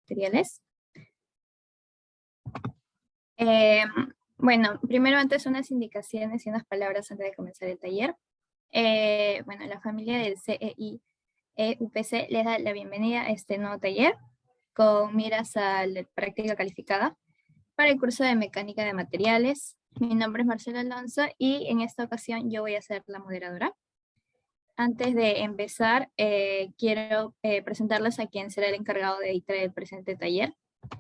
materiales. Eh, bueno, primero antes unas indicaciones y unas palabras antes de comenzar el taller. Bueno, la familia del CEI UPC les da la bienvenida a este nuevo taller con miras a la práctica calificada para el curso de mecánica de materiales. Mi nombre es Marcela Alonso y en esta ocasión yo voy a ser la moderadora. Antes de empezar, quiero presentarles a quien será el encargado de editar el presente taller,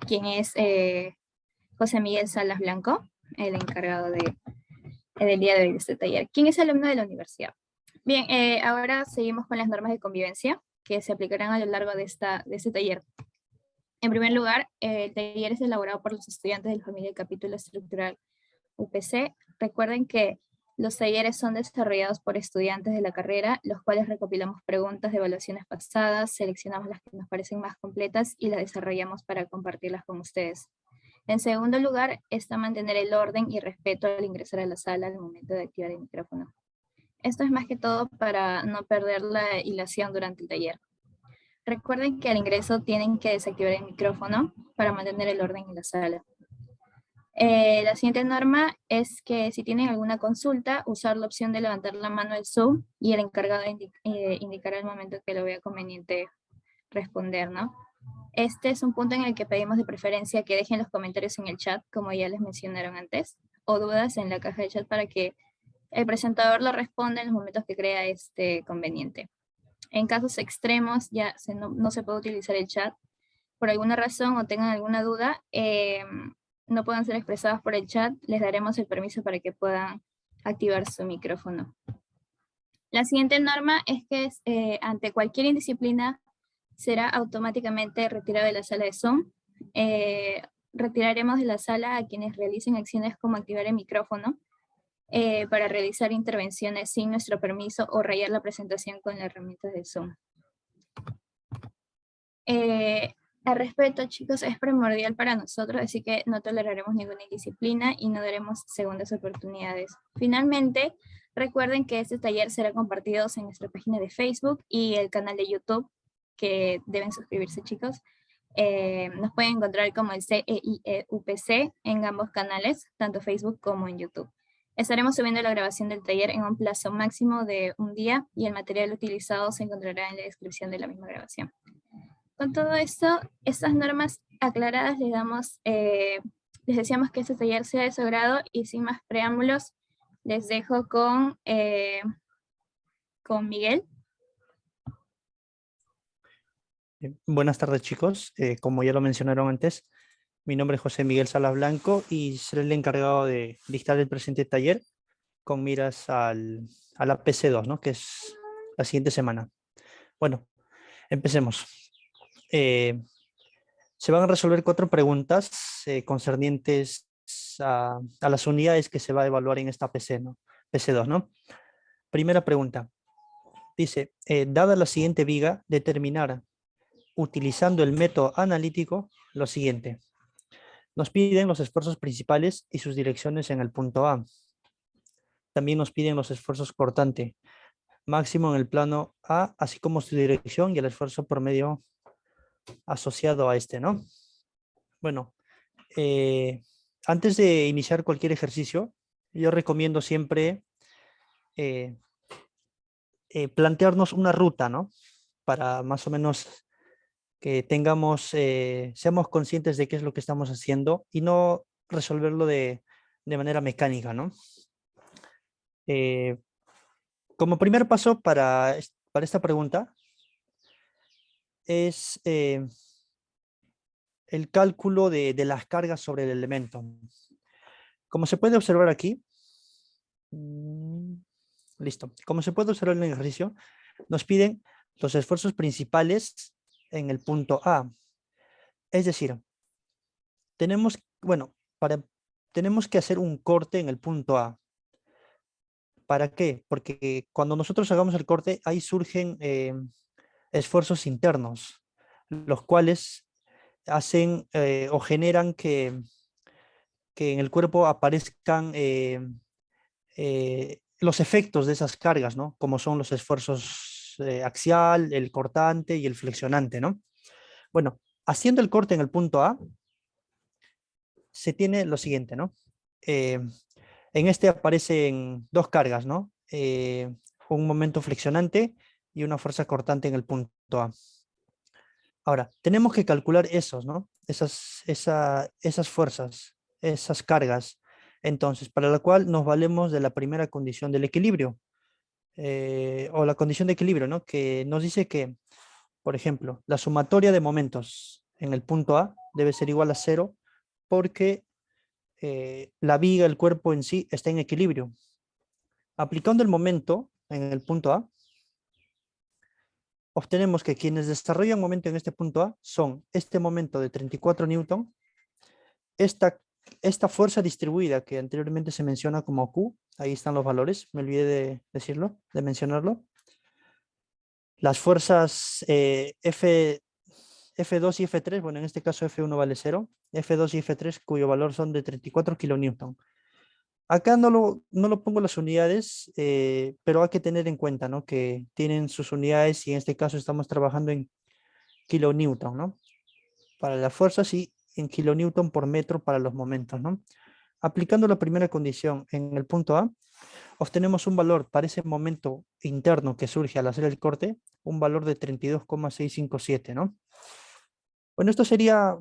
quien es José Miguel Salas Blanco, el encargado del día de hoy de este taller. ¿Quién es alumno de la universidad? Bien, ahora seguimos con las normas de convivencia que se aplicarán a lo largo de este taller. En primer lugar, el taller es elaborado por los estudiantes de la familia del capítulo estructural UPC. Recuerden que los talleres son desarrollados por estudiantes de la carrera, los cuales recopilamos preguntas de evaluaciones pasadas, seleccionamos las que nos parecen más completas y las desarrollamos para compartirlas con ustedes. En segundo lugar, está mantener el orden y respeto al ingresar a la sala al momento de activar el micrófono. Esto es más que todo para no perder la hilación durante el taller. Recuerden que al ingreso tienen que desactivar el micrófono para mantener el orden en la sala. La siguiente norma es que si tienen alguna consulta, usar la opción de levantar la mano del Zoom y el encargado indicará el momento que lo vea conveniente responder, ¿no? Este es un punto en el que pedimos de preferencia que dejen los comentarios en el chat, como ya les mencionaron antes, o dudas en la caja de chat para que el presentador lo responda en los momentos que crea conveniente. En casos extremos ya no se puede utilizar el chat por alguna razón o tengan alguna duda, no puedan ser expresados por el chat, les daremos el permiso para que puedan activar su micrófono. La siguiente norma es que ante cualquier indisciplina será automáticamente retirado de la sala de Zoom. Retiraremos de la sala a quienes realicen acciones como activar el micrófono para realizar intervenciones sin nuestro permiso o rayar la presentación con las herramientas de Zoom. El respeto, chicos, es primordial para nosotros, así que no toleraremos ninguna indisciplina y no daremos segundas oportunidades. Finalmente, recuerden que este taller será compartido en nuestra página de Facebook y el canal de YouTube, que deben suscribirse, chicos. Nos pueden encontrar como el CEIUPC en ambos canales, tanto Facebook como en YouTube. Estaremos subiendo la grabación del taller en un plazo máximo de un día y el material utilizado se encontrará en la descripción de la misma grabación. Con todo esto, estas normas aclaradas les deseamos que este taller sea de su agrado y sin más preámbulos, les dejo con Miguel. Buenas tardes, chicos. Como ya lo mencionaron antes, mi nombre es José Miguel Salas Blanco y seré el encargado de dictar el presente taller con miras a la PC2, ¿no? Que es la siguiente semana. Bueno, empecemos. Se van a resolver 4 preguntas concernientes a las unidades que se va a evaluar en esta PC, ¿no? PC2, ¿no? Primera pregunta. Dice, dada la siguiente viga, determinar, utilizando el método analítico, lo siguiente. Nos piden los esfuerzos principales y sus direcciones en el punto A. También nos piden los esfuerzos cortante máximo en el plano A, así como su dirección y el esfuerzo promedio asociado a este, ¿no? Bueno, antes de iniciar cualquier ejercicio, yo recomiendo siempre plantearnos una ruta, ¿no? Para más o menos que seamos conscientes de qué es lo que estamos haciendo y no resolverlo de manera mecánica, ¿no? Como primer paso para esta pregunta es el cálculo de las cargas sobre el elemento. Como se puede observar aquí, listo. Como se puede observar en el ejercicio, nos piden los esfuerzos principales en el punto A. Es decir, tenemos que hacer un corte en el punto A. ¿Para qué? Porque cuando nosotros hagamos el corte, ahí surgen esfuerzos internos, los cuales hacen o generan que en el cuerpo aparezcan los efectos de esas cargas, ¿no? Como son los esfuerzos axial, el cortante y el flexionante, ¿no? Bueno, Haciendo el corte en el punto A, se tiene lo siguiente, ¿no? En este aparecen dos cargas, ¿no? Un momento flexionante y una fuerza cortante en el punto A. Ahora, tenemos que calcular esos, ¿no? Esas fuerzas, esas cargas. Entonces, para la cual nos valemos de la primera condición del equilibrio, o la condición de equilibrio, ¿no? Que nos dice que, por ejemplo, la sumatoria de momentos en el punto A debe ser igual a cero porque la viga, el cuerpo en sí, está en equilibrio. Aplicando el momento en el punto A, obtenemos que quienes desarrollan momento en este punto A son este momento de 34 newton, esta fuerza distribuida que anteriormente se menciona como Q, ahí están los valores, me olvidé de decirlo, de mencionarlo. Las fuerzas F2 y F3, bueno, en este caso F1 vale 0, F2 y F3 cuyo valor son de 34 kilonewton. Acá no lo pongo las unidades, pero hay que tener en cuenta, ¿no? Que tienen sus unidades y en este caso estamos trabajando en kilonewton, ¿no? Para las fuerzas y en kilonewton por metro para los momentos, ¿no? Aplicando la primera condición en el punto A, obtenemos un valor para ese momento interno que surge al hacer el corte, un valor de 32,657, ¿no? Bueno, esto sería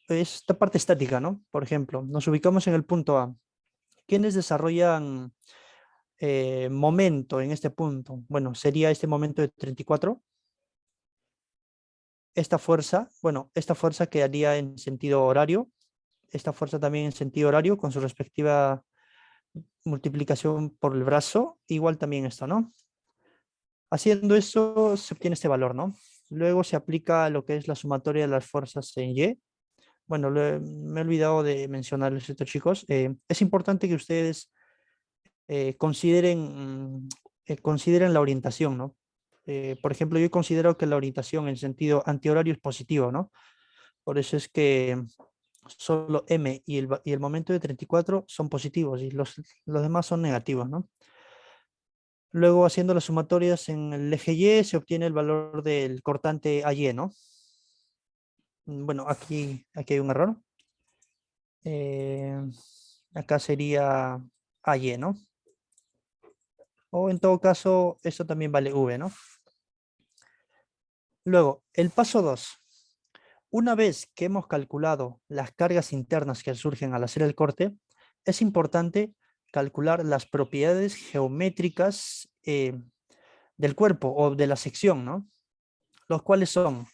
esta parte estática, ¿no? Por ejemplo, nos ubicamos en el punto A. ¿Quiénes desarrollan momento en este punto? Bueno, sería este momento de 34. Esta fuerza, bueno, esta fuerza quedaría en sentido horario, esta fuerza también en sentido horario con su respectiva multiplicación por el brazo, igual también esto, ¿no? Haciendo eso se obtiene este valor, ¿no? Luego se aplica lo que es la sumatoria de las fuerzas en Y. Bueno, me he olvidado de mencionarles esto, chicos. Es importante que ustedes consideren la orientación, ¿no? Por ejemplo, yo considero que la orientación en sentido antihorario es positivo, ¿no? Por eso es que solo M y el momento de 34 son positivos y los demás son negativos, ¿no? Luego, haciendo las sumatorias en el eje Y, se obtiene el valor del cortante AY, ¿no? Bueno, aquí hay un error. Eh, Acá sería AY, ¿no? O en todo caso, eso también vale V, ¿no? Luego, el paso 2. Una vez que hemos calculado las cargas internas que surgen al hacer el corte, es importante calcular las propiedades geométricas del cuerpo o de la sección, ¿no? Los cuales son,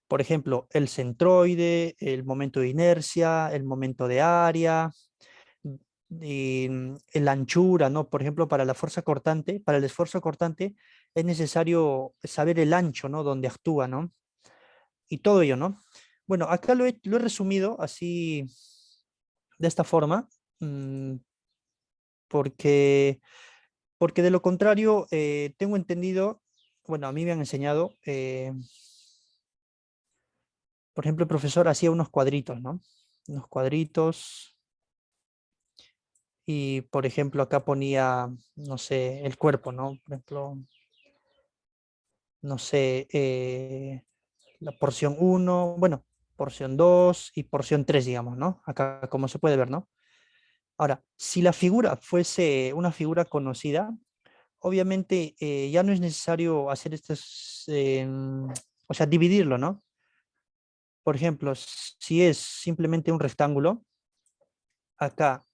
por ejemplo, el centroide, el momento de inercia, el momento de área, y la anchura, ¿no? Por ejemplo, para la fuerza cortante, para el esfuerzo cortante, es necesario saber el ancho, ¿no? Donde actúa, ¿no? Y todo ello, ¿no? Bueno, acá lo he resumido así, de esta forma, mm, porque, porque de lo contrario, tengo entendido, bueno, a mí me han enseñado, por ejemplo, el profesor hacía unos cuadritos, ¿no? Unos cuadritos y, por ejemplo, acá ponía, no sé, el cuerpo, ¿no? Por ejemplo, no sé, la porción uno, bueno, porción 2 y porción 3, digamos, ¿no? Acá, como se puede ver, ¿no? Ahora, si la figura fuese una figura conocida, obviamente ya no es necesario hacer estos, o sea, dividirlo, ¿no? Por ejemplo, si es simplemente un rectángulo, acá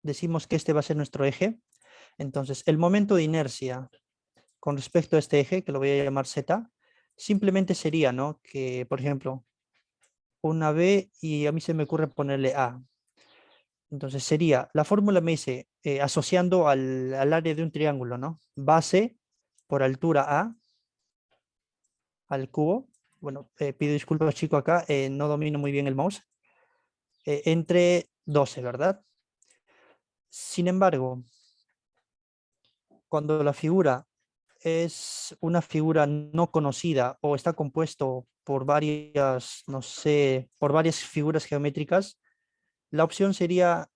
decimos que este va a ser nuestro eje, entonces el momento de inercia con respecto a este eje, que lo voy a llamar Z, simplemente sería, ¿no? Que, por ejemplo, una B y a mí se me ocurre ponerle A. Entonces sería, la fórmula me dice, asociando al área de un triángulo, ¿no? Base por altura A al cubo. Bueno, pido disculpas, chicos, acá no domino muy bien el mouse. Entre 12, ¿verdad? Sin embargo, cuando la figura es una figura no conocida o está compuesto por varias, no sé, por varias figuras geométricas, la opción sería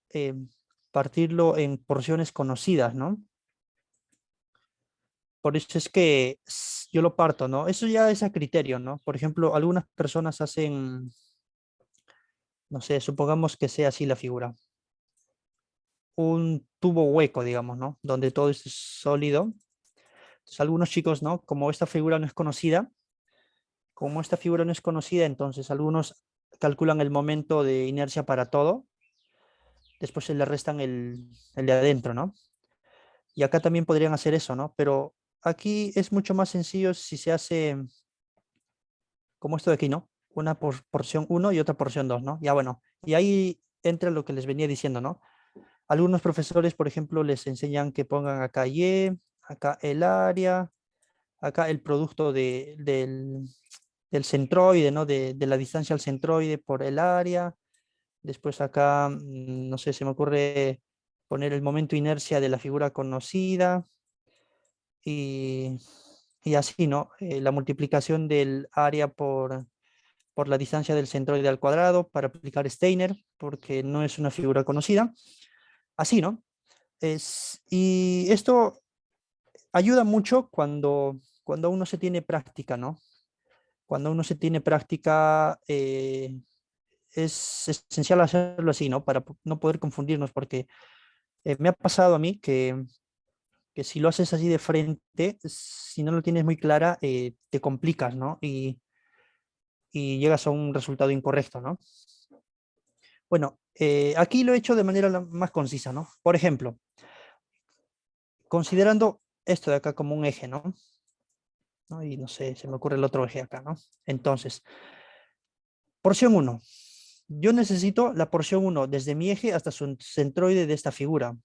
partirlo en porciones conocidas, ¿no? Por eso es que yo lo parto, ¿no? Eso ya es a criterio, ¿no? Por ejemplo, algunas personas hacen, no sé, supongamos que sea así la figura, un tubo hueco, digamos, ¿no? Donde todo es sólido. Entonces, algunos chicos, ¿no? Como esta figura no es conocida, entonces algunos calculan el momento de inercia para todo, después se le restan el de adentro, ¿no? Y acá también podrían hacer eso, ¿no? Pero aquí es mucho más sencillo si se hace como esto de aquí, ¿no? Una porción uno y otra porción 2, ¿no? Ya bueno, y ahí entra lo que les venía diciendo, ¿no? Algunos profesores, por ejemplo, les enseñan que pongan acá Y, acá el área, acá el producto del centroide, ¿no? De la distancia al centroide por el área. Después acá, no sé, se me ocurre poner el momento inercia de la figura conocida y, y así, ¿no? La multiplicación del área por la distancia del centroide al cuadrado para aplicar Steiner, porque no es una figura conocida. Así, ¿no? Y esto ayuda mucho cuando uno se tiene práctica, ¿no? Cuando uno se tiene práctica, es esencial hacerlo así, ¿no? Para no poder confundirnos, porque me ha pasado a mí que si lo haces así de frente, si no lo tienes muy clara, te complicas, ¿no? Y llegas a un resultado incorrecto, ¿no? Bueno, aquí lo he hecho de manera más concisa, ¿no? Por ejemplo, considerando esto de acá como un eje, ¿no? ¿No? Y no sé, se me ocurre el otro eje acá, ¿no? Entonces, porción uno. Yo necesito la porción uno desde mi eje hasta su centroide de esta figura.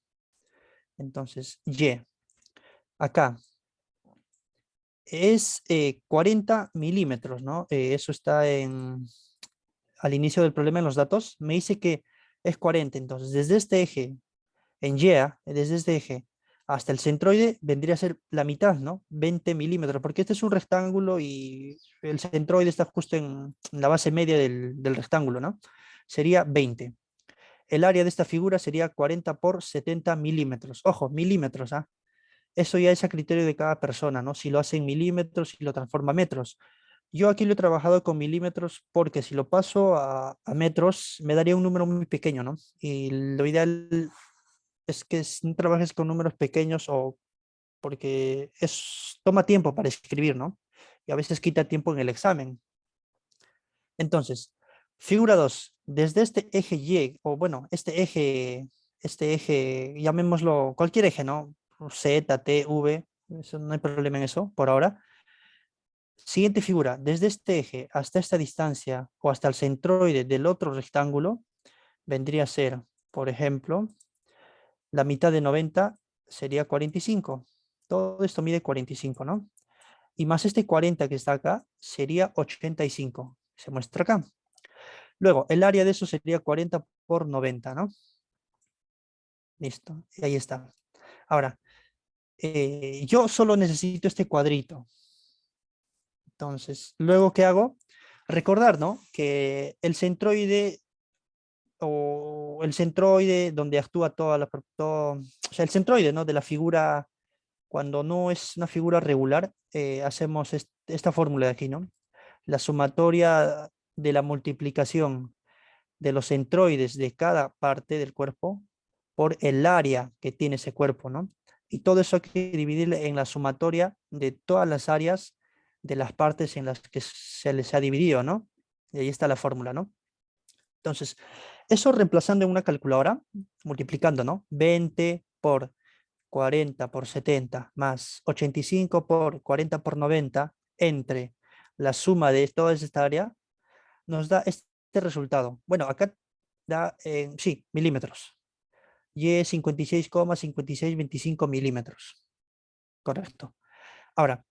Entonces, Y. Acá es 40 milímetros, ¿no? Eso está al inicio del problema en los datos. Me dice que es 40. Entonces, desde este eje en Y, desde este eje hasta el centroide, vendría a ser la mitad, ¿no? 20 milímetros, porque este es un rectángulo y el centroide está justo en la base media del rectángulo, ¿no? Sería 20. El área de esta figura sería 40 por 70 milímetros. Ojo, milímetros, ¿ah? Eso ya es a criterio de cada persona, ¿no? Si lo hace en milímetros, si lo transforma a metros. Yo aquí lo he trabajado con milímetros porque si lo paso a metros me daría un número muy pequeño, ¿no? Y lo ideal es que no trabajes con números pequeños o porque toma tiempo para escribir, ¿no? Y a veces quita tiempo en el examen. Entonces, figura 2, desde este eje Y, o bueno, este eje, llamémoslo cualquier eje, ¿no? Z, T, V, eso, no hay problema en eso por ahora. Siguiente figura, desde este eje hasta esta distancia o hasta el centroide del otro rectángulo, vendría a ser, por ejemplo, la mitad de 90 sería 45. Todo esto mide 45, ¿no? Y más este 40 que está acá sería 85. Se muestra acá. Luego, el área de eso sería 40 por 90, ¿no? Listo. Y ahí está. Ahora, yo solo necesito este cuadrito. Entonces, luego, ¿qué hago? Recordar, ¿no? Que el centroide o el centroide donde actúa o sea, el centroide, ¿no? De la figura, cuando no es una figura regular, hacemos esta fórmula de aquí, ¿no? La sumatoria de la multiplicación de los centroides de cada parte del cuerpo por el área que tiene ese cuerpo, ¿no? Y todo eso hay que dividirlo en la sumatoria de todas las áreas de las partes en las que se les ha dividido, ¿no? Y ahí está la fórmula, ¿no? Entonces, eso reemplazando en una calculadora, multiplicando, ¿no? 20 por 40 por 70 más 85 por 40 por 90 entre la suma de toda esta área, nos da este resultado. Bueno, acá da, sí, milímetros. Y es 56,5625 milímetros. Correcto. Ahora,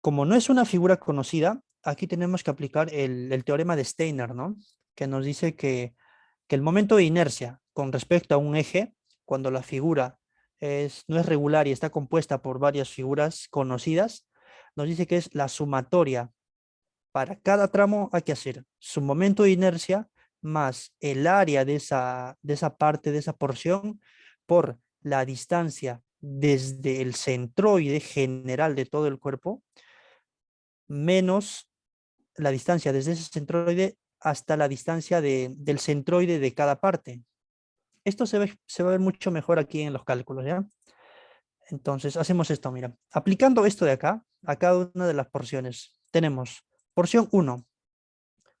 como no es una figura conocida, aquí tenemos que aplicar el teorema de Steiner, ¿no? Que nos dice que el momento de inercia con respecto a un eje, cuando la figura no es regular y está compuesta por varias figuras conocidas, nos dice que es la sumatoria. Para cada tramo hay que hacer su momento de inercia más el área de esa parte, de esa porción, por la distancia desde el centroide general de todo el cuerpo menos la distancia desde ese centroide hasta la distancia del centroide de cada parte. Esto se va a ver mucho mejor aquí en los cálculos, ¿ya? Entonces hacemos esto, mira. Aplicando esto de acá a cada una de las porciones, tenemos porción 1.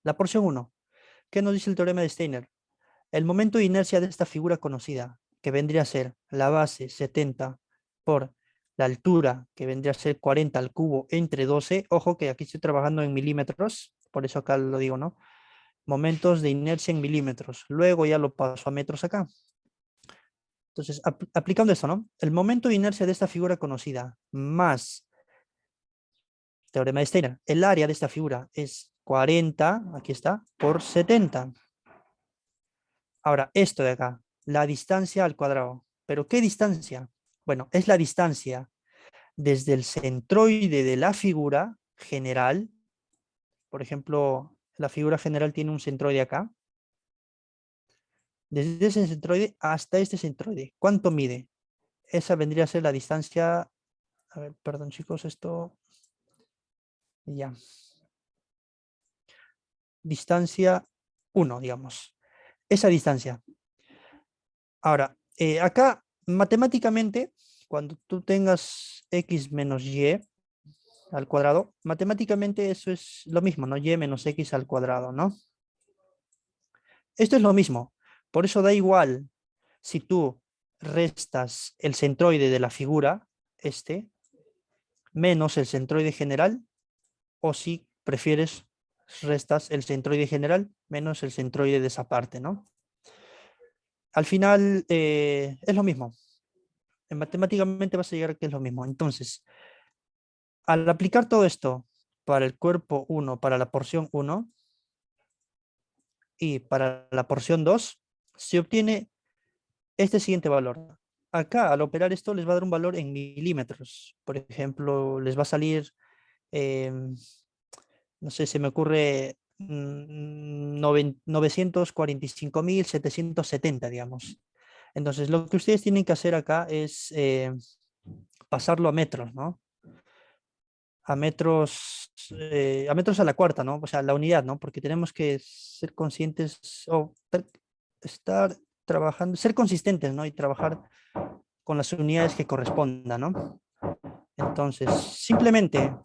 La porción 1. ¿Qué nos dice el teorema de Steiner? El momento de inercia de esta figura conocida, que vendría a ser la base 70 por la altura, que vendría a ser 40 al cubo entre 12. Ojo que aquí estoy trabajando en milímetros, por eso acá lo digo, ¿no? Momentos de inercia en milímetros. Luego ya lo paso a metros acá. Entonces, aplicando esto, ¿no? El momento de inercia de esta figura conocida más teorema de Steiner. El área de esta figura es 40, aquí está, por 70. Ahora, esto de acá, la distancia al cuadrado. ¿Pero qué distancia? Bueno, es la distancia desde el centroide de la figura general. Por ejemplo, la figura general tiene un centroide acá. Desde ese centroide hasta este centroide. ¿Cuánto mide? Esa vendría a ser la distancia. A ver, perdón chicos, esto ya. Distancia 1, digamos. Esa distancia. Ahora, acá matemáticamente, cuando tú tengas x menos y al cuadrado, matemáticamente eso es lo mismo, ¿no? Y menos x al cuadrado, ¿no? Esto es lo mismo. Por eso da igual si tú restas el centroide de la figura, menos el centroide general, o si prefieres, restas el centroide general menos el centroide de esa parte, ¿no? Al final es lo mismo. Matemáticamente vas a llegar a que es lo mismo. Entonces, al aplicar todo esto para el cuerpo 1, para la porción 1 y para la porción 2, se obtiene este siguiente valor. Acá, al operar esto, les va a dar un valor en milímetros. Por ejemplo, les va a salir, no sé, se me ocurre 945.770, digamos. Entonces, lo que ustedes tienen que hacer acá es pasarlo a metros, ¿no? A metros a la cuarta, ¿no? O sea, la unidad, ¿no? Porque tenemos que ser conscientes o estar trabajando, ser consistentes, ¿no? Y trabajar con las unidades que correspondan, ¿no? Entonces, simplemente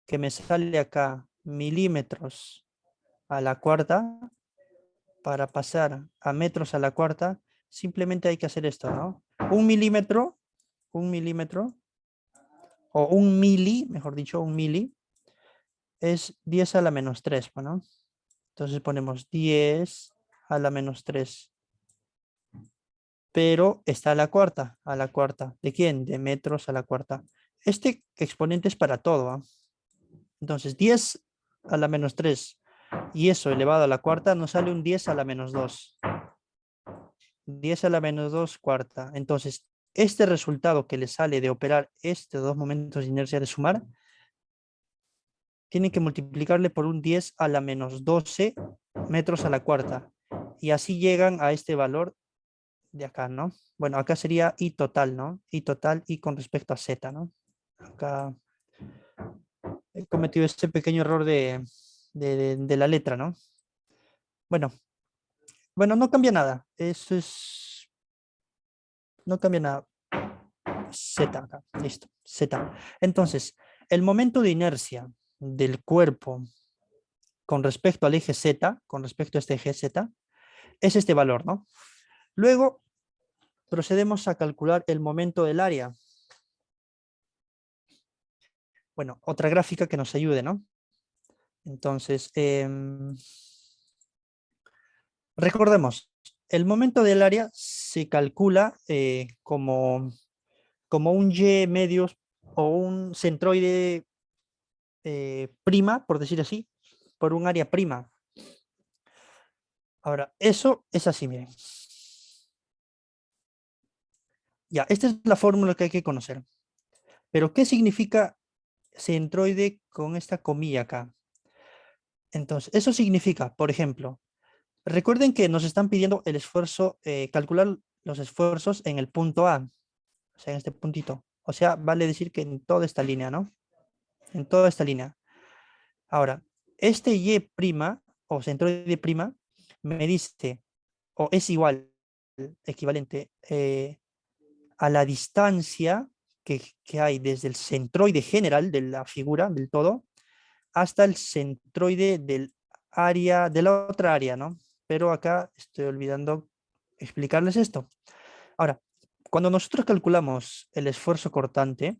que me sale acá milímetros a la cuarta, para pasar a metros a la cuarta, simplemente hay que hacer esto, ¿no? Un milímetro, o un mili, mejor dicho, un mili, es 10 a la menos 3, ¿no? Entonces ponemos 10 a la menos 3. Pero está a la cuarta. ¿De quién? De metros a la cuarta. Este exponente es para todo, ¿ah? Entonces 10 a la menos 3 y eso elevado a la cuarta nos sale un 10 a la menos 2. 10 a la menos 2 cuarta. Entonces, este resultado que le sale de operar estos dos momentos de inercia de sumar, tienen que multiplicarle por un 10 a la menos 12 metros a la cuarta. Y así llegan a este valor de acá, ¿no? Bueno, acá sería I total, ¿no? I total y con respecto a Z, ¿no? Acá he cometido este pequeño error de la letra, ¿no? Bueno, bueno, no cambia nada. Eso es, no cambia nada. Z acá, listo, Z. Entonces, el momento de inercia del cuerpo con respecto al eje Z, con respecto a este eje Z, es este valor, ¿no? Luego procedemos a calcular el momento del área. Bueno, otra gráfica que nos ayude, ¿no? Entonces, recordemos, el momento del área se calcula como un y medios o un centroide prima, por decir así, por un área prima. Ahora, eso es así, miren. Ya, esta es la fórmula que hay que conocer. Pero, ¿qué significa centroide con esta comilla acá? Entonces, eso significa, por ejemplo, recuerden que nos están pidiendo el esfuerzo, calcular los esfuerzos en el punto A. o sea, en este puntito. O sea, vale decir que en toda esta línea, ¿no? En toda esta línea. Ahora, este y' o centroide prima me dice, o es igual, equivalente, a la distancia que hay desde el centroide general de la figura, del todo, hasta el centroide del área, de la otra área, ¿no? Pero acá estoy olvidando explicarles esto. Ahora, cuando nosotros calculamos el esfuerzo cortante,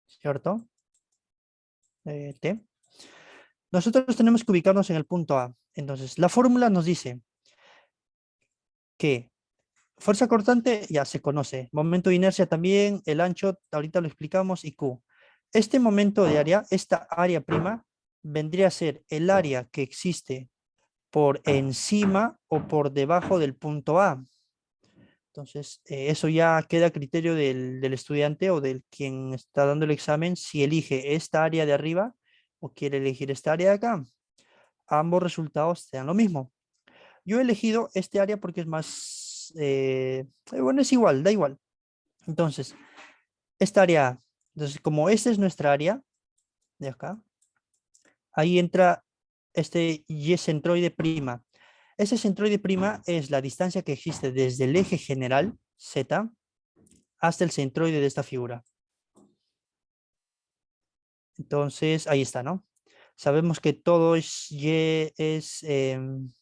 ¿cierto? T. Nosotros tenemos que ubicarnos en el punto A. Entonces, la fórmula nos dice que fuerza cortante ya se conoce, momento de inercia también, el ancho, ahorita lo explicamos, y Q. Este momento de área, esta área prima, vendría a ser el área que existe por encima o por debajo del punto A. Entonces, eso ya queda a criterio del estudiante o del quien está dando el examen si elige esta área de arriba o quiere elegir esta área de acá. Ambos resultados sean lo mismo. Yo he elegido este área porque es más, bueno, es igual, da igual. Entonces, esta área, entonces como esta es nuestra área, de acá, ahí entra este y centroide prima. Ese centroide prima es la distancia que existe desde el eje general, Z, hasta el centroide de esta figura. Entonces, ahí está, ¿no? Sabemos que todo es y es el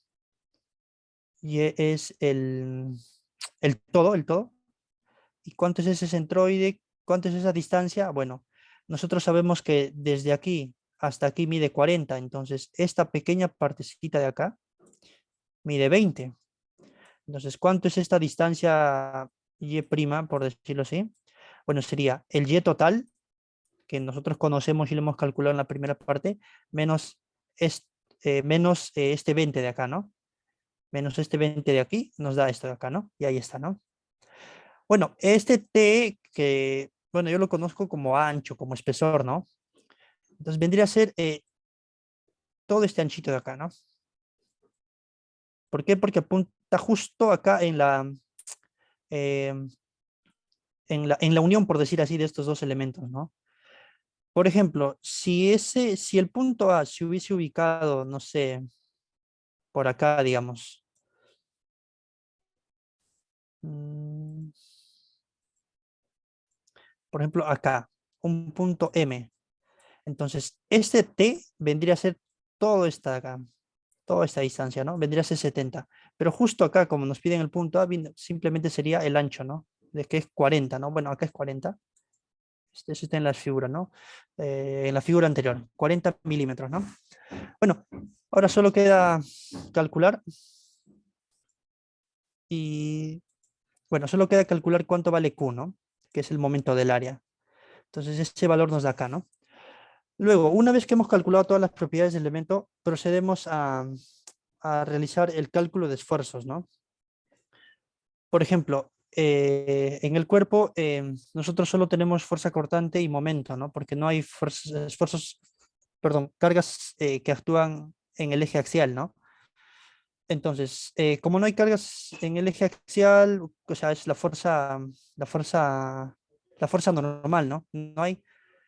todo, el todo. ¿Y cuánto es ese centroide? ¿Cuánto es esa distancia? Bueno, nosotros sabemos que desde aquí hasta aquí mide 40, entonces esta pequeña partecita de acá mide 20. Entonces, ¿cuánto es esta distancia y', por decirlo así? Bueno, sería el y total, que nosotros conocemos y lo hemos calculado en la primera parte, menos, este 20 de acá, ¿no? Menos este 20 de aquí, nos da esto de acá, ¿no? Y ahí está, ¿no? Bueno, este T que, bueno, yo lo conozco como ancho, como espesor, ¿no? Entonces vendría a ser todo este anchito de acá, ¿no? ¿Por qué? Porque apunta justo acá eh, en la unión, por decir así, de estos dos elementos, ¿no? Por ejemplo, si el punto A se hubiese ubicado, no sé, por acá, digamos, mm, por ejemplo, acá, un punto M. Entonces, este T vendría a ser todo esta de acá, toda esta distancia, ¿no? Vendría a ser 70. Pero justo acá, como nos piden el punto A, simplemente sería el ancho, ¿no? De que es 40, ¿no? Bueno, acá es 40. Este está en la figura, ¿no? En la figura anterior, 40 milímetros, ¿no? Bueno, ahora solo queda calcular y, bueno, solo queda calcular cuánto vale Q, ¿no? Que es el momento del área. Entonces, ese valor nos da acá, ¿no? Luego, una vez que hemos calculado todas las propiedades del elemento, procedemos a realizar el cálculo de esfuerzos, ¿no? Por ejemplo, en el cuerpo nosotros solo tenemos fuerza cortante y momento, ¿no? Porque no hay esfuerzos, perdón, cargas que actúan en el eje axial, ¿no? Entonces, como no hay cargas en el eje axial, o sea, es la fuerza, la fuerza normal, ¿no? No hay,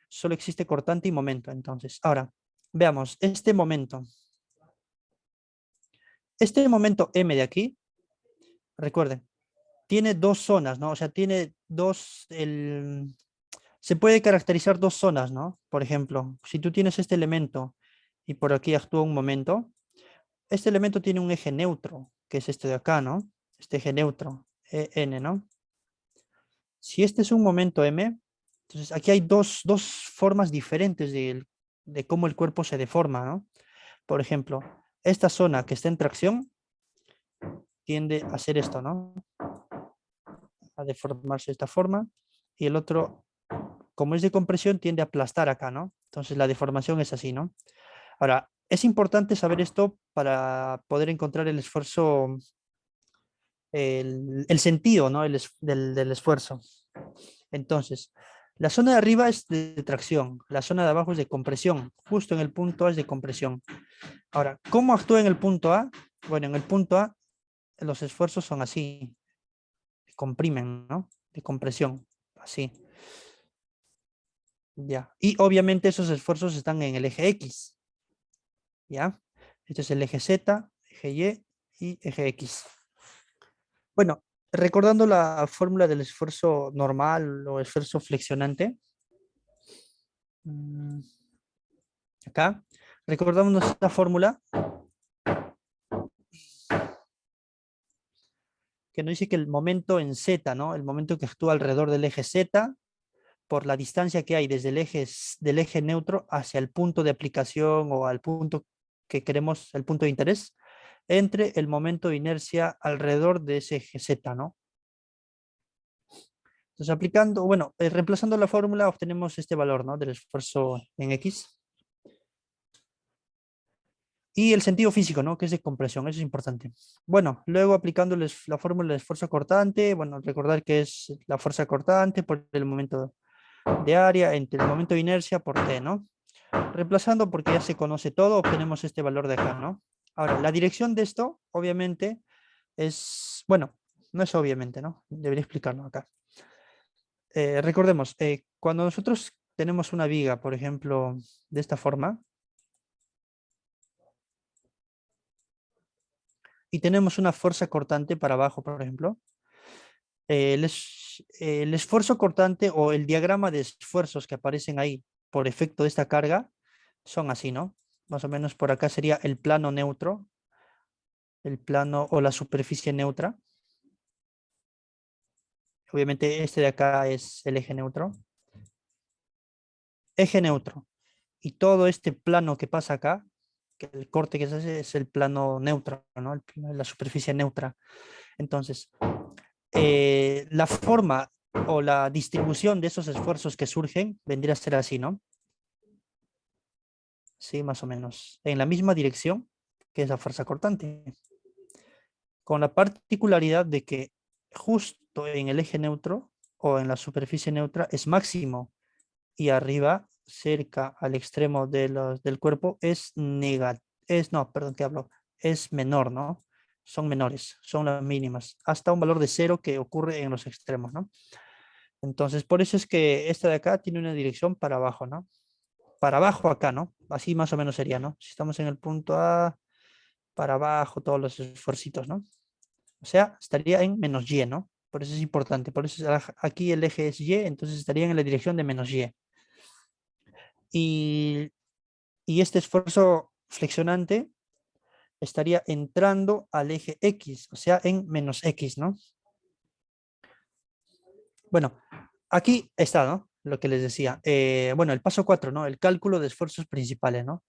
solo existe cortante y momento. Entonces, ahora, veamos, este momento M de aquí, recuerden, tiene dos zonas, ¿no? O sea, tiene se puede caracterizar dos zonas, ¿no? Por ejemplo, si tú tienes este elemento y por aquí actúa un momento, este elemento tiene un eje neutro, que es este de acá, ¿no? Este eje neutro, N, ¿no? Si este es un momento M, entonces aquí hay dos formas diferentes de cómo el cuerpo se deforma, ¿no? Por ejemplo, esta zona que está en tracción tiende a hacer esto, ¿no? A deformarse de esta forma. Y el otro, como es de compresión, tiende a aplastar acá, ¿no? Entonces la deformación es así, ¿no? Ahora, es importante saber esto para poder encontrar el esfuerzo, el sentido, ¿no? Del esfuerzo. Entonces, la zona de arriba es de tracción, la zona de abajo es de compresión, justo en el punto A es de compresión. Ahora, ¿cómo actúa en el punto A? Bueno, en el punto A los esfuerzos son así. comprimen, ¿no? De compresión, así. Ya. Y obviamente esos esfuerzos están en el eje X. ¿Ya? Este es el eje Z, eje Y y eje X. Bueno, recordando la fórmula del esfuerzo normal o esfuerzo flexionante. Acá. Recordamos nuestra fórmula. Que nos dice que el momento en Z, ¿no? El momento que actúa alrededor del eje Z, por la distancia que hay desde del eje neutro hacia el punto de aplicación o al punto que queremos, el punto de interés, entre el momento de inercia alrededor de ese eje Z, ¿no? Entonces, aplicando, bueno, reemplazando la fórmula, obtenemos este valor, ¿no? Del esfuerzo en X. Y el sentido físico, ¿no? Que es de compresión, eso es importante. Bueno, luego aplicando la fórmula de esfuerzo cortante, bueno, recordar que es la fuerza cortante por el momento de área entre el momento de inercia por T, ¿no? Reemplazando porque ya se conoce todo, obtenemos este valor de acá, ¿no? Ahora, la dirección de esto, obviamente, es, bueno, no es obviamente, ¿no? Debería explicarlo acá. Recordemos, cuando nosotros tenemos una viga, por ejemplo, de esta forma, y tenemos una fuerza cortante para abajo, por ejemplo, el esfuerzo cortante o el diagrama de esfuerzos que aparecen ahí por efecto de esta carga son así, ¿no? Más o menos por acá sería el plano neutro, el plano o la superficie neutra. Obviamente este de acá es el eje neutro. Eje neutro. Y todo este plano que pasa acá, que el corte que se hace es el plano neutro, ¿no? La superficie neutra. Entonces, la forma o la distribución de esos esfuerzos que surgen vendría a ser así, ¿no? Sí, más o menos. En la misma dirección que esa fuerza cortante. Con la particularidad de que justo en el eje neutro o en la superficie neutra es máximo y arriba, cerca al extremo del cuerpo, es negativo. No, perdón, ¿qué hablo? Es menor, ¿no? Son menores, son las mínimas, hasta un valor de cero que ocurre en los extremos, ¿no? Entonces, por eso es que esta de acá tiene una dirección para abajo, ¿no? Para abajo acá, ¿no? Así más o menos sería, ¿no? Si estamos en el punto A, para abajo, todos los esfuercitos, ¿no? O sea, estaría en menos Y, ¿no? Por eso es importante. Por eso aquí el eje es Y, entonces estarían en la dirección de menos Y. Y, y este esfuerzo flexionante estaría entrando al eje X, o sea, en menos X, ¿no? Bueno, aquí está, ¿no? Lo que les decía. Bueno, el paso 4, ¿no? El cálculo de esfuerzos principales, ¿no?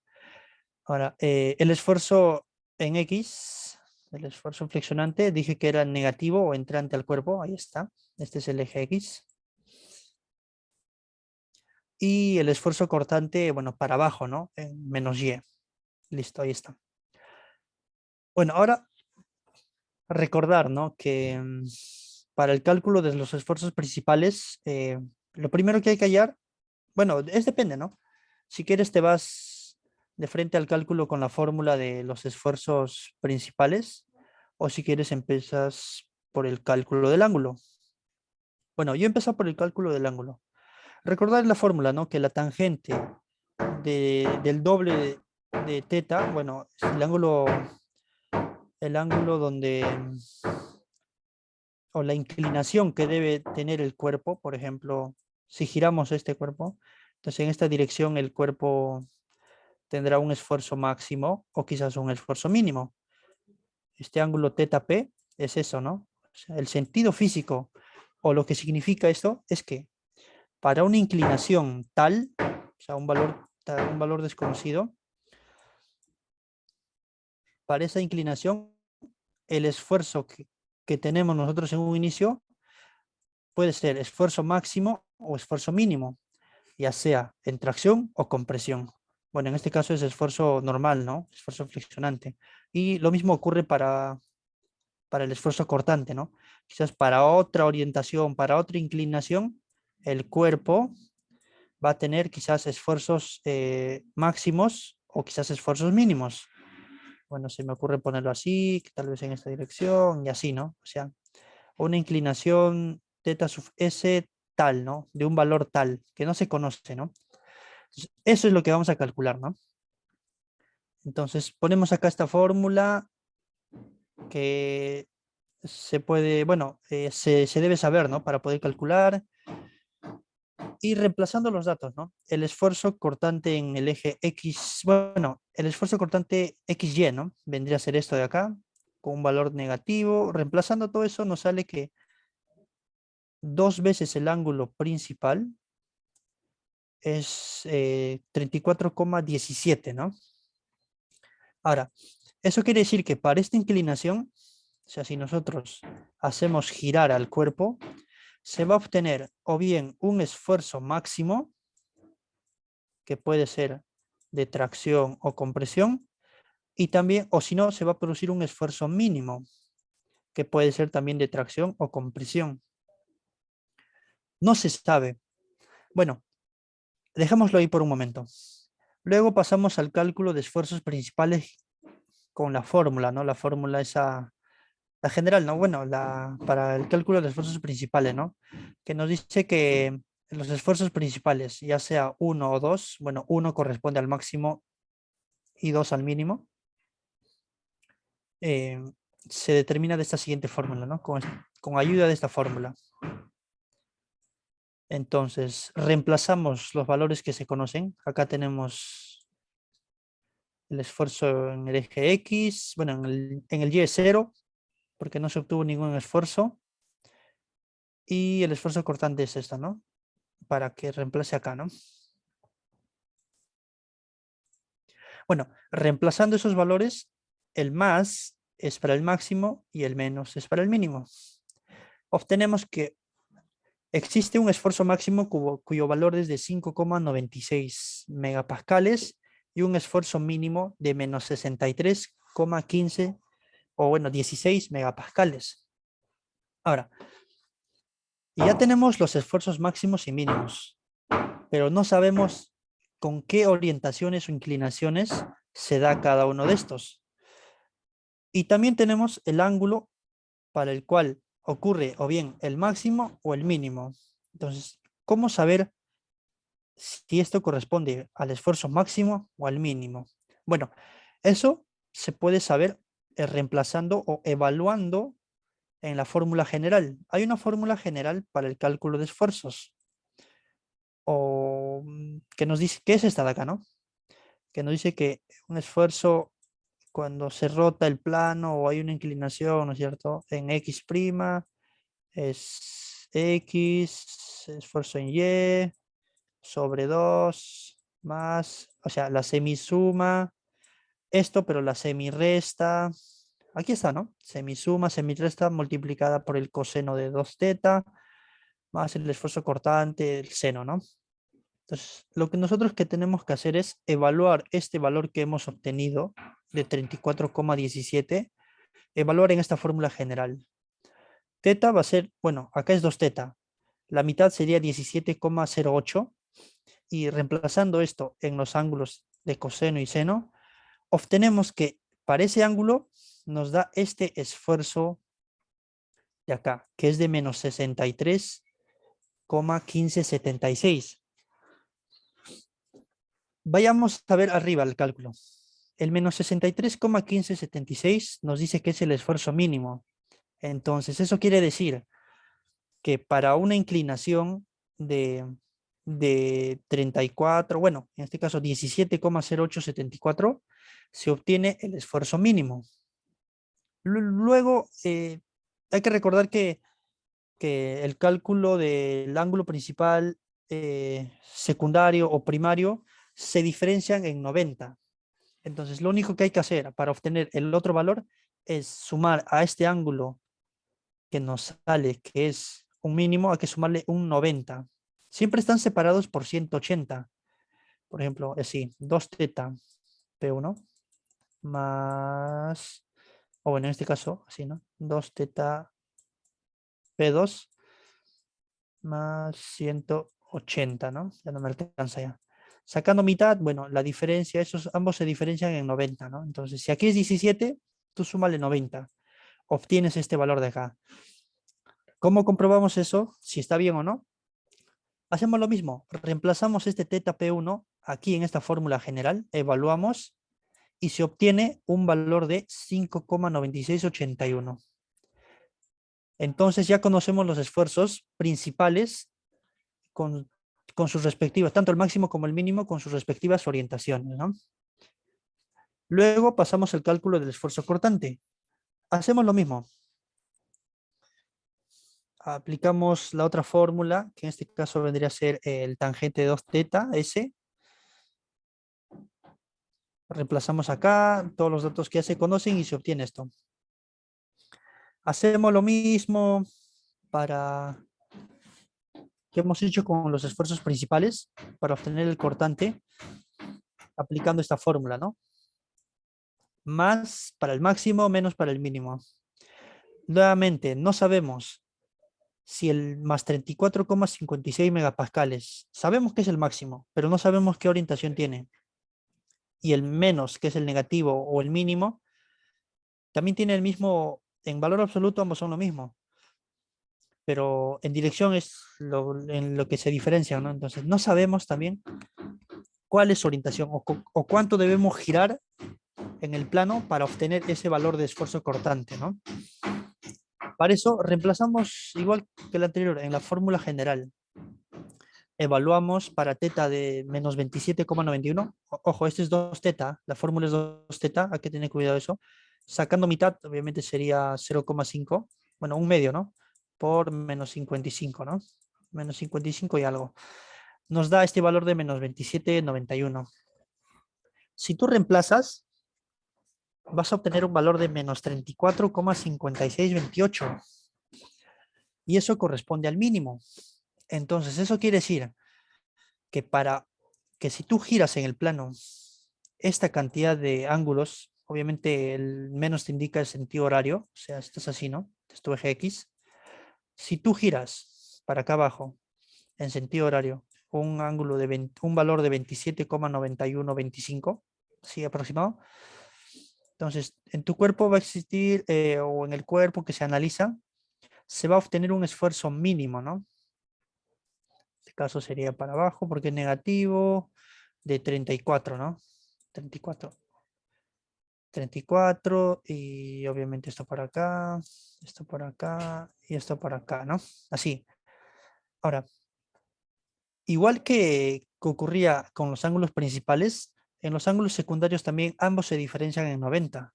Ahora, el esfuerzo en X, el esfuerzo flexionante, dije que era negativo o entrante al cuerpo, ahí está. Este es el eje X. Y el esfuerzo cortante, bueno, para abajo, ¿no? En menos Y. Listo, ahí está. Bueno, ahora recordar, ¿no? Que para el cálculo de los esfuerzos principales, lo primero que hay que hallar, bueno, depende, ¿no? Si quieres te vas de frente al cálculo con la fórmula de los esfuerzos principales o si quieres empiezas por el cálculo del ángulo. Bueno, yo empiezo por el cálculo del ángulo. Recordar la fórmula, ¿no? Que la tangente del doble de teta, bueno, es el ángulo donde, o la inclinación que debe tener el cuerpo, por ejemplo, si giramos este cuerpo, entonces en esta dirección el cuerpo tendrá un esfuerzo máximo o quizás un esfuerzo mínimo. Este ángulo teta P es eso, ¿no? O sea, el sentido físico o lo que significa esto es que para una inclinación tal, o sea, un valor desconocido, para esa inclinación, el esfuerzo que tenemos nosotros en un inicio puede ser esfuerzo máximo o esfuerzo mínimo, ya sea en tracción o compresión. Bueno, en este caso es esfuerzo normal, ¿no? Esfuerzo flexionante. Y lo mismo ocurre para el esfuerzo cortante, ¿no? Quizás para otra orientación, para otra inclinación, el cuerpo va a tener quizás esfuerzos máximos o quizás esfuerzos mínimos. Bueno, se me ocurre ponerlo así, que tal vez en esta dirección y así, ¿no? O sea, una inclinación teta sub S tal, ¿no? De un valor tal, que no se conoce, ¿no? Entonces, eso es lo que vamos a calcular, ¿no? Entonces, ponemos acá esta fórmula que se puede, bueno, se debe saber, ¿no? Para poder calcular. Y reemplazando los datos, ¿no? El esfuerzo cortante en el eje X, bueno, el esfuerzo cortante XY, ¿no? Vendría a ser esto de acá, con un valor negativo. Reemplazando todo eso nos sale que 2 veces el ángulo principal es 34,17, ¿no? Ahora, eso quiere decir que para esta inclinación, o sea, si nosotros hacemos girar al cuerpo, se va a obtener o bien un esfuerzo máximo, que puede ser de tracción o compresión, y también, o si no, se va a producir un esfuerzo mínimo, que puede ser también de tracción o compresión. No se sabe. Bueno, dejémoslo ahí por un momento. Luego pasamos al cálculo de esfuerzos principales con la fórmula, ¿no? La fórmula esa, la general, ¿no? Bueno, para el cálculo de esfuerzos principales, ¿no? Que nos dice que los esfuerzos principales, ya sea uno o dos, bueno, uno corresponde al máximo y dos al mínimo, eh, se determina de esta siguiente fórmula, ¿no? Con ayuda de esta fórmula. Entonces, reemplazamos los valores que se conocen. Acá tenemos el esfuerzo en el eje X, bueno, en el Y es 0, porque no se obtuvo ningún esfuerzo. Y el esfuerzo cortante es esta, ¿no? Para que reemplace acá, ¿no? Bueno, reemplazando esos valores, el más es para el máximo y el menos es para el mínimo. Obtenemos que existe un esfuerzo máximo cuyo valor es de 5,96 megapascales y un esfuerzo mínimo de menos 63,15 o bueno, 16 megapascales. Ahora, ya tenemos los esfuerzos máximos y mínimos, pero no sabemos con qué orientaciones o inclinaciones se da cada uno de estos. Y también tenemos el ángulo para el cual ocurre o bien el máximo o el mínimo. Entonces, ¿cómo saber si esto corresponde al esfuerzo máximo o al mínimo? Bueno, eso se puede saber reemplazando o evaluando en la fórmula general. Hay una fórmula general para el cálculo de esfuerzos. O que nos dice, ¿qué es esta de acá, no? Que nos dice que un esfuerzo cuando se rota el plano o hay una inclinación, ¿no es cierto? En X' es X, esfuerzo en Y, sobre 2 más, o sea, la semisuma, esto, pero la semiresta, aquí está, ¿no? Semisuma, semiresta multiplicada por el coseno de 2 teta, más el esfuerzo cortante, el seno, ¿no? Entonces, lo que nosotros que tenemos que hacer es evaluar este valor que hemos obtenido de 34,17, evaluar en esta fórmula general. Teta va a ser, bueno, acá es 2 teta, la mitad sería 17,08 y reemplazando esto en los ángulos de coseno y seno, obtenemos que para ese ángulo nos da este esfuerzo de acá, que es de menos 63,1576. Vayamos a ver arriba el cálculo. El menos 63,1576 nos dice que es el esfuerzo mínimo. Entonces, eso quiere decir que para una inclinación de 34, bueno, en este caso 17,0874, se obtiene el esfuerzo mínimo. Luego, hay que recordar que el cálculo del ángulo principal, secundario o primario se diferencian en 90. Entonces, lo único que hay que hacer para obtener el otro valor es sumar a este ángulo que nos sale, que es un mínimo, hay que sumarle un 90. Siempre están separados por 180. Por ejemplo, así, 2 teta P1 más, o bueno, en este caso, así, ¿no? 2 teta P2 más 180, ¿no? Ya no me alcanza ya. Sacando mitad, bueno, la diferencia, esos ambos se diferencian en 90, ¿no? Entonces, si aquí es 17, tú súmale 90, obtienes este valor de acá. ¿Cómo comprobamos eso? Si está bien o no. Hacemos lo mismo. Reemplazamos este teta P1 aquí en esta fórmula general. Evaluamos y se obtiene un valor de 5,9681. Entonces ya conocemos los esfuerzos principales con, con sus respectivas, tanto el máximo como el mínimo, con sus respectivas orientaciones, ¿no? Luego pasamos al cálculo del esfuerzo cortante. Hacemos lo mismo. Aplicamos la otra fórmula, que en este caso vendría a ser el tangente de 2 teta S. Reemplazamos acá todos los datos que ya se conocen y se obtiene esto. Hacemos lo mismo para que hemos hecho con los esfuerzos principales para obtener el cortante, aplicando esta fórmula, ¿no? Más para el máximo, menos para el mínimo. Nuevamente, no sabemos si el más 34,56 megapascales, sabemos que es el máximo, pero no sabemos qué orientación tiene. Y el menos, que es el negativo, o el mínimo, también tiene el mismo, en valor absoluto ambos son lo mismo, pero en dirección es en lo que se diferencian, ¿no? Entonces, no sabemos también cuál es su orientación o cuánto debemos girar en el plano para obtener ese valor de esfuerzo cortante, ¿no? Para eso reemplazamos, igual que el anterior, en la fórmula general. Evaluamos para teta de menos 27,91. Ojo, este es 2 teta, la fórmula es 2 teta, hay que tener cuidado de eso. Sacando mitad, obviamente sería 0,5, bueno, un medio, ¿no? Por menos 55, ¿no? Menos 55 y algo. Nos da este valor de menos 27,91. Si tú reemplazas, vas a obtener un valor de menos 34,5628. Y eso corresponde al mínimo. Entonces, eso quiere decir que para que si tú giras en el plano esta cantidad de ángulos, obviamente el menos te indica el sentido horario, o sea, esto es así, ¿no? Este es tu eje X. Si tú giras para acá abajo en sentido horario un ángulo de un valor de 27,9125, ¿sí? Aproximado. Entonces, en tu cuerpo va a existir, o en el cuerpo que se analiza, se va a obtener un esfuerzo mínimo, ¿no? En este caso sería para abajo porque es negativo de 34, ¿no? 34. 34 y obviamente esto por acá y esto por acá, ¿no? Así. Ahora, igual que ocurría con los ángulos principales, en los ángulos secundarios también ambos se diferencian en 90.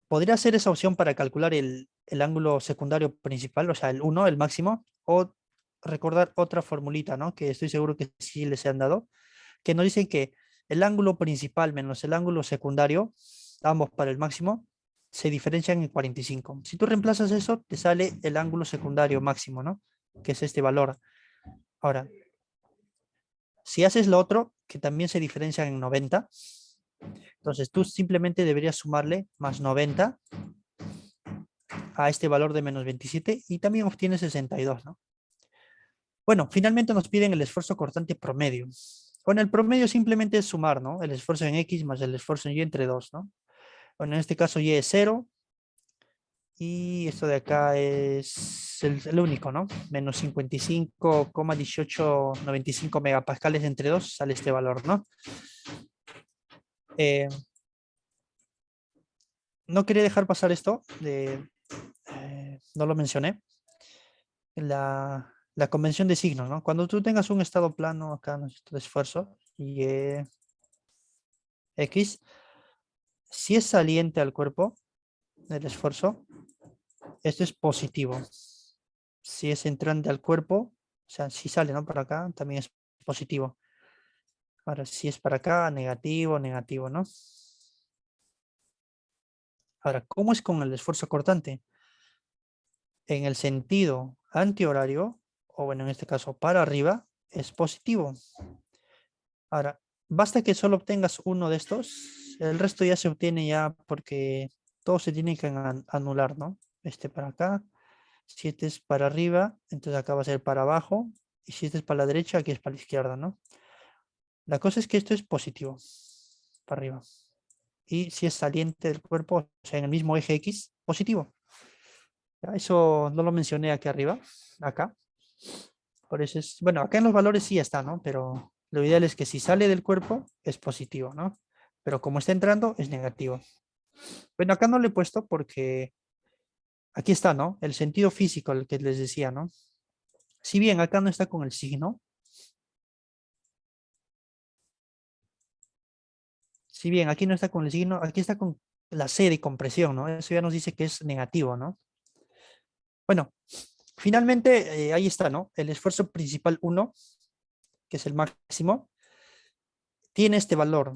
Podría ser esa opción para calcular el ángulo secundario principal, o sea, el 1, el máximo, o recordar otra formulita, ¿no? Que estoy seguro que sí les han dado, que nos dicen que el ángulo principal menos el ángulo secundario, ambos para el máximo, se diferencian en 45. Si tú reemplazas eso, te sale el ángulo secundario máximo, ¿no? Que es este valor. Ahora, si haces lo otro, que también se diferencian en 90, entonces tú simplemente deberías sumarle más 90 a este valor de menos 27 y también obtienes 62, ¿no? Bueno, finalmente nos piden el esfuerzo cortante promedio. Con el promedio simplemente es sumar, ¿no? El esfuerzo en X más el esfuerzo en Y entre 2, ¿no? Bueno, en este caso Y es 0 y esto de acá es el único, ¿no? Menos 55,1895 megapascales entre 2 sale este valor, ¿no? Eh, no quería dejar pasar esto, no lo mencioné, la convención de signos, ¿no? Cuando tú tengas un estado plano, acá nuestro esfuerzo, y X, si es saliente al cuerpo del esfuerzo, esto es positivo. Si es entrante al cuerpo, o sea, si sale, ¿no? Para acá, también es positivo. Ahora, si es para acá, negativo, negativo, ¿no? Ahora, ¿cómo es con el esfuerzo cortante? En el sentido antihorario, o bueno, en este caso para arriba, es positivo. Ahora, basta que solo obtengas uno de estos, el resto ya se obtiene ya porque todos se tienen que anular, ¿no? Este para acá, si este es para arriba, entonces acá va a ser para abajo, y si este es para la derecha, aquí es para la izquierda, ¿no? La cosa es que esto es positivo, para arriba. Y si es saliente del cuerpo, o sea, en el mismo eje X, positivo. Ya, eso no lo mencioné aquí arriba, acá. Por eso es, bueno, acá en los valores sí está, ¿no? Pero lo ideal es que si sale del cuerpo es positivo, ¿no? Pero como está entrando es negativo. Bueno, acá no lo he puesto porque aquí está, ¿no? El sentido físico, el que les decía, ¿no? Si bien acá no está con el signo, si bien aquí no está con el signo, aquí está con la C de compresión, ¿no? Eso ya nos dice que es negativo, ¿no? Bueno, finalmente ahí está, ¿no? El esfuerzo principal 1, que es el máximo, tiene este valor.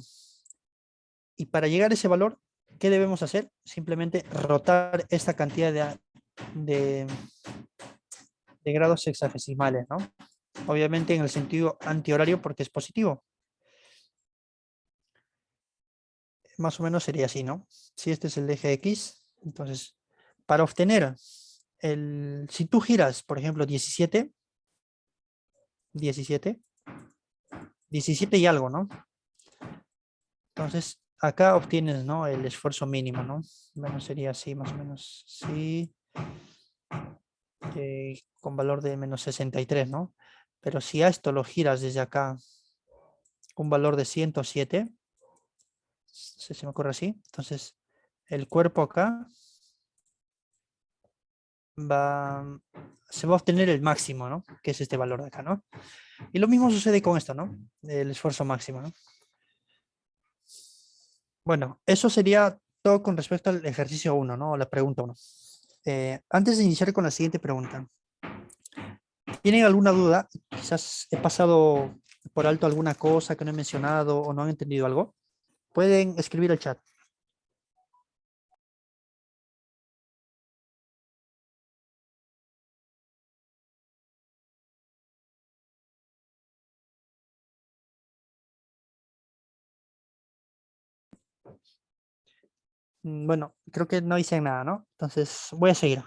Y para llegar a ese valor, ¿qué debemos hacer? Simplemente rotar esta cantidad de, de grados hexagesimales, ¿no? Obviamente en el sentido antihorario porque es positivo. Más o menos sería así, ¿no? Si este es el eje X, entonces, para obtener si tú giras, por ejemplo, 17, 17, 17 y algo, ¿no? Entonces, acá obtienes, ¿no? El esfuerzo mínimo, ¿no? Bueno, sería así, más o menos, sí, con valor de menos 63, ¿no? Pero si a esto lo giras desde acá, un valor de 107, se me ocurre así, entonces el cuerpo acá se va a obtener el máximo, ¿no? Que es este valor de acá, ¿no? Y lo mismo sucede con esto, ¿no? El esfuerzo máximo, ¿no? Bueno, eso sería todo con respecto al ejercicio 1, ¿no? O la pregunta 1. Antes de iniciar con la siguiente pregunta, ¿tienen alguna duda? Quizás he pasado por alto alguna cosa que no he mencionado o no han entendido algo. Pueden escribir al chat. Bueno, creo que no dicen nada, ¿no? Entonces voy a seguir.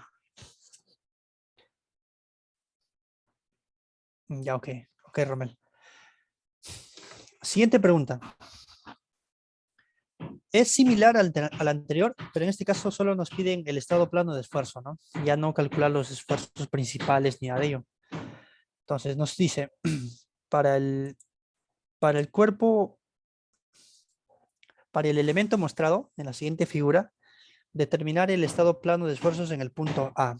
Ya, ok. Ok, Romel. Siguiente pregunta. Es similar al anterior, pero en este caso solo nos piden el estado plano de esfuerzo, ¿no? Ya no calcular los esfuerzos principales ni nada de ello. Entonces nos dice, para el, para el cuerpo, para el elemento mostrado en la siguiente figura, determinar el estado plano de esfuerzos en el punto A.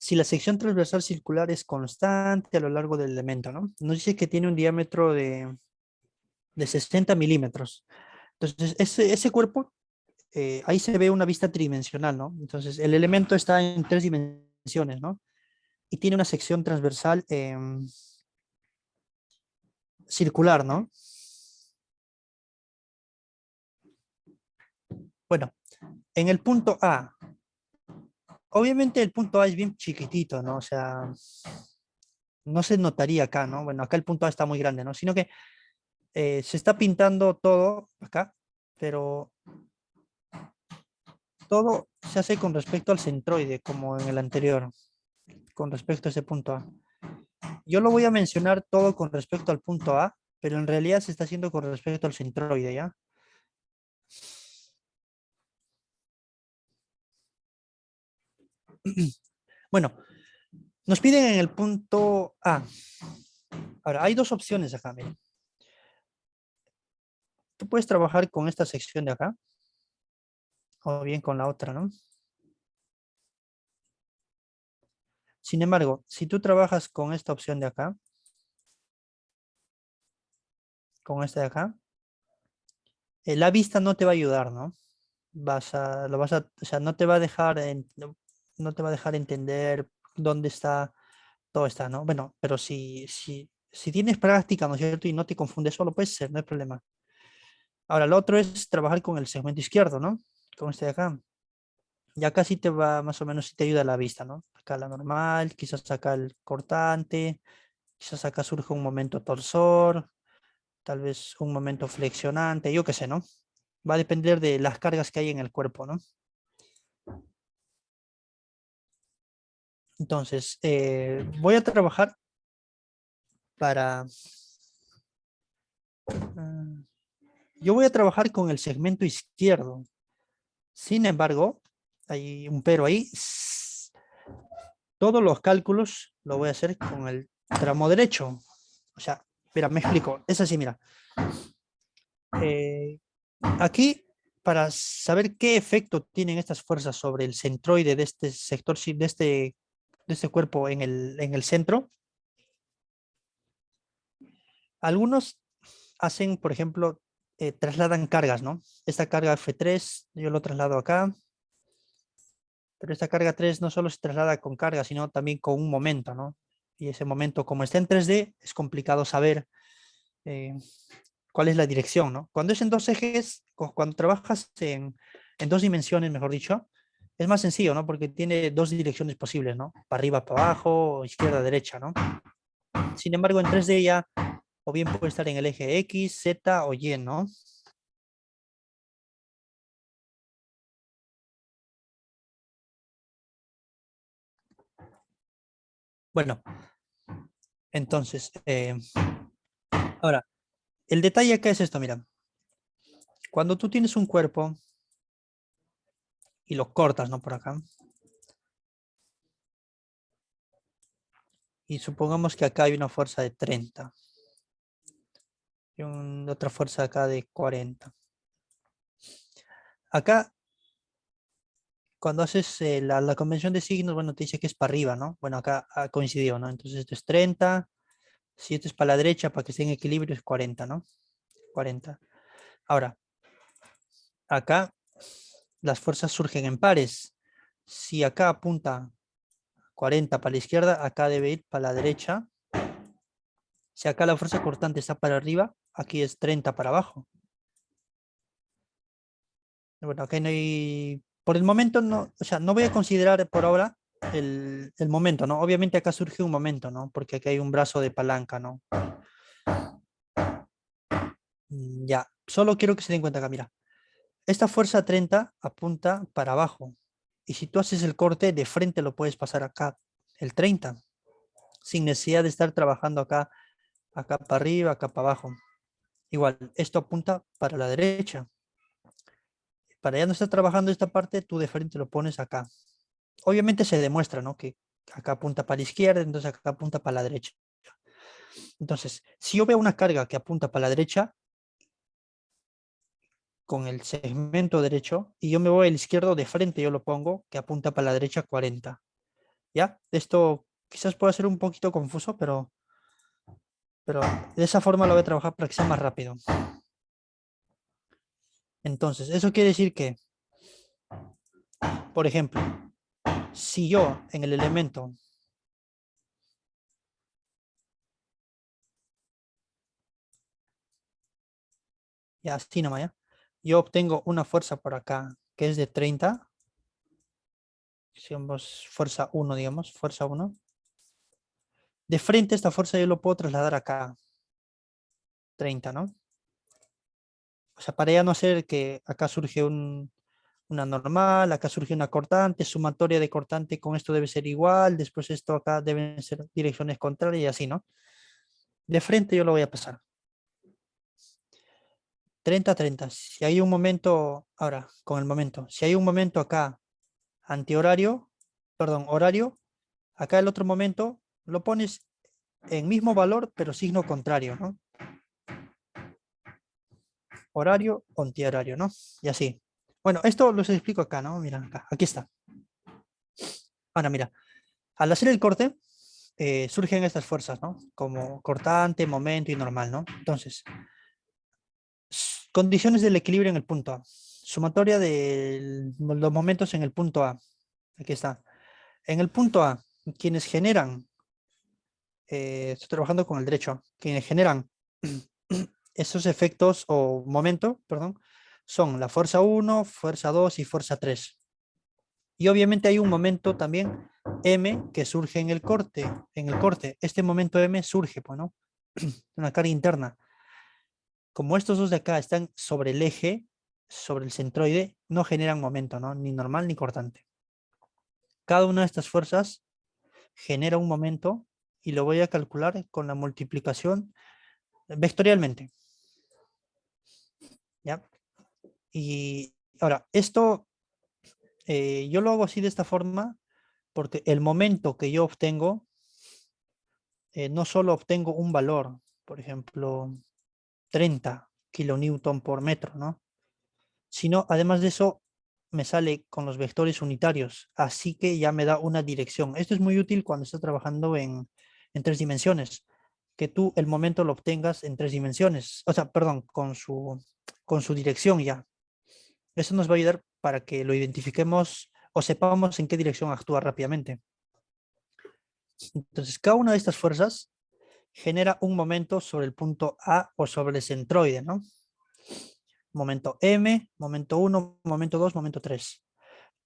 Si la sección transversal circular es constante a lo largo del elemento, ¿no? Nos dice que tiene un diámetro de 60 milímetros. Entonces, ese cuerpo, ahí se ve una vista tridimensional, ¿no? Entonces, el elemento está en 3 dimensiones, ¿no? Y tiene una sección transversal circular, ¿no? Bueno, en el punto A, obviamente el punto A es bien chiquitito, ¿no? O sea, no se notaría acá, ¿no? Bueno, acá el punto A está muy grande, ¿no? Sino que se está pintando todo acá, pero todo se hace con respecto al centroide, como en el anterior, con respecto a ese punto A. Yo lo voy a mencionar todo con respecto al punto A, pero en realidad se está haciendo con respecto al centroide, ¿ya? Bueno, nos piden en el punto A. Ahora, hay dos opciones acá, miren. Tú puedes trabajar con esta sección de acá, o bien con la otra, ¿no? Sin embargo, si tú trabajas con esta opción de acá, con esta de acá, la vista no te va a ayudar, ¿no? O sea, no te va a dejar, no te va a dejar entender dónde está todo está, ¿no? Bueno, pero si tienes práctica, ¿no es cierto? Y no te confundes, solo puede ser, no hay problema. Ahora, lo otro es trabajar con el segmento izquierdo, ¿no? Con este de acá. Ya casi te va, más o menos, si te ayuda la vista, ¿no? Acá la normal, quizás acá el cortante, quizás acá surge un momento torsor, tal vez un momento flexionante, yo qué sé, ¿no? Va a depender de las cargas que hay en el cuerpo, ¿no? Entonces, voy a trabajar para... yo voy a trabajar con el segmento izquierdo. Sin embargo, hay un pero ahí. Todos los cálculos lo voy a hacer con el tramo derecho. O sea, mira, me explico. Es así, mira. Aquí, para saber qué efecto tienen estas fuerzas sobre el centroide de este sector, de este cuerpo en el centro, algunos hacen, por ejemplo, trasladan cargas, ¿no? Esta carga F3, yo lo traslado acá, pero esta carga 3 no solo se traslada con carga, sino también con un momento, ¿no? Y ese momento, como está en 3D, es complicado saber eh, cuál es la dirección, ¿no? Cuando es en dos ejes, cuando trabajas en dos dimensiones, mejor dicho, es más sencillo, ¿no? Porque tiene dos direcciones posibles, ¿no? Para arriba, para abajo, izquierda, derecha, ¿no? Sin embargo, en 3D ya o bien puede estar en el eje X, Z o Y, ¿no? Bueno, entonces, ahora, el detalle acá es esto, mira. Cuando tú tienes un cuerpo y lo cortas, ¿no? Por acá. Y supongamos que acá hay una fuerza de 30. Y otra fuerza acá de 40. Acá, cuando haces la convención de signos, bueno, te dice que es para arriba, ¿no? Bueno, acá coincidió, ¿no? Entonces esto es 30. Si esto es para la derecha, para que esté en equilibrio, es 40, ¿no? 40. Ahora, acá las fuerzas surgen en pares. Si acá apunta 40 para la izquierda, acá debe ir para la derecha. Si acá la fuerza cortante está para arriba, aquí es 30 para abajo. Bueno, aquí no hay... Por el momento no, o sea, no voy a considerar por ahora el momento, ¿no? Obviamente acá surge un momento, ¿no? Porque aquí hay un brazo de palanca, ¿no? Ya, solo quiero que se den cuenta acá, mira. Esta fuerza 30 apunta para abajo. Y si tú haces el corte, de frente lo puedes pasar acá, el 30, sin necesidad de estar trabajando acá para arriba, acá para abajo. Igual, esto apunta para la derecha. Para ya no estar trabajando esta parte, tú de frente lo pones acá. Obviamente se demuestra, ¿no? Que acá apunta para la izquierda, entonces acá apunta para la derecha. Entonces, si yo veo una carga que apunta para la derecha, con el segmento derecho, y yo me voy al izquierdo de frente, yo lo pongo, que apunta para la derecha 40. ¿Ya? Esto quizás pueda ser un poquito confuso, pero de esa forma lo voy a trabajar para que sea más rápido. Entonces, eso quiere decir que, por ejemplo, si yo en el elemento ya así nomás, ¿ya? Yo obtengo una fuerza por acá que es de 30, digamos, fuerza 1, digamos, fuerza 1. De frente esta fuerza yo lo puedo trasladar acá, 30, ¿no? O sea, para ya no hacer que acá surge una normal, acá surge una cortante, sumatoria de cortante con esto debe ser igual, después esto acá deben ser direcciones contrarias y así, ¿no? De frente yo lo voy a pasar. 30, 30. Si hay un momento, ahora, con el momento, si hay un momento acá antihorario, perdón, horario, acá el otro momento lo pones en mismo valor, pero signo contrario, ¿no? Horario, antihorario, ¿no? Y así. Bueno, esto lo explico acá, ¿no? Mira, acá, aquí está. Ahora, mira, al hacer el corte, surgen estas fuerzas, ¿no? Como cortante, momento y normal, ¿no? Entonces, condiciones del equilibrio en el punto A. Sumatoria de los momentos en el punto A. Aquí está. En el punto A, quienes generan, estoy trabajando con el derecho, quienes generan esos efectos o momento, perdón, son la fuerza 1, fuerza 2 y fuerza 3. Y obviamente hay un momento también M que surge en el corte. Este momento M surge, pues, ¿no? Una carga interna. Como estos dos de acá están sobre el eje, sobre el centroide, no generan momento, ¿no? Ni normal ni cortante. Cada una de estas fuerzas genera un momento y lo voy a calcular con la multiplicación vectorialmente. ¿ya? Y ahora, esto yo lo hago así de esta forma porque el momento que yo obtengo, no solo obtengo un valor, por ejemplo, 30 kilonewton por metro, ¿no? Sino además de eso me sale con los vectores unitarios, así que ya me da una dirección. Esto es muy útil cuando estás trabajando en 3 dimensiones, que tú el momento lo obtengas en 3 dimensiones, o sea, perdón, con su dirección ya. Eso nos va a ayudar para que lo identifiquemos o sepamos en qué dirección actúa rápidamente. Entonces, cada una de estas fuerzas genera un momento sobre el punto A o sobre el centroide, ¿no? Momento M, momento 1, momento 2, momento 3.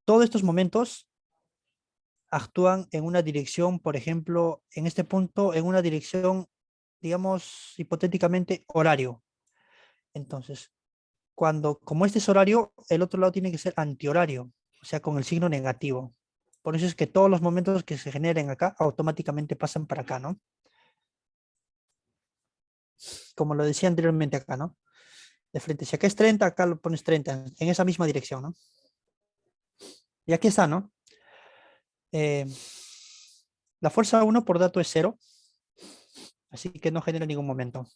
Todos estos momentos actúan en una dirección, por ejemplo, en este punto, en una dirección, digamos, hipotéticamente, horario. Entonces, como este es horario, el otro lado tiene que ser antihorario, o sea, con el signo negativo. Por eso es que todos los momentos que se generen acá automáticamente pasan para acá, ¿no? Como lo decía anteriormente acá, ¿no? De frente, si acá es 30, acá lo pones 30, en esa misma dirección, ¿no? Y aquí está, ¿no? Eh, la fuerza 1 por dato es 0, así que no genera ningún momento.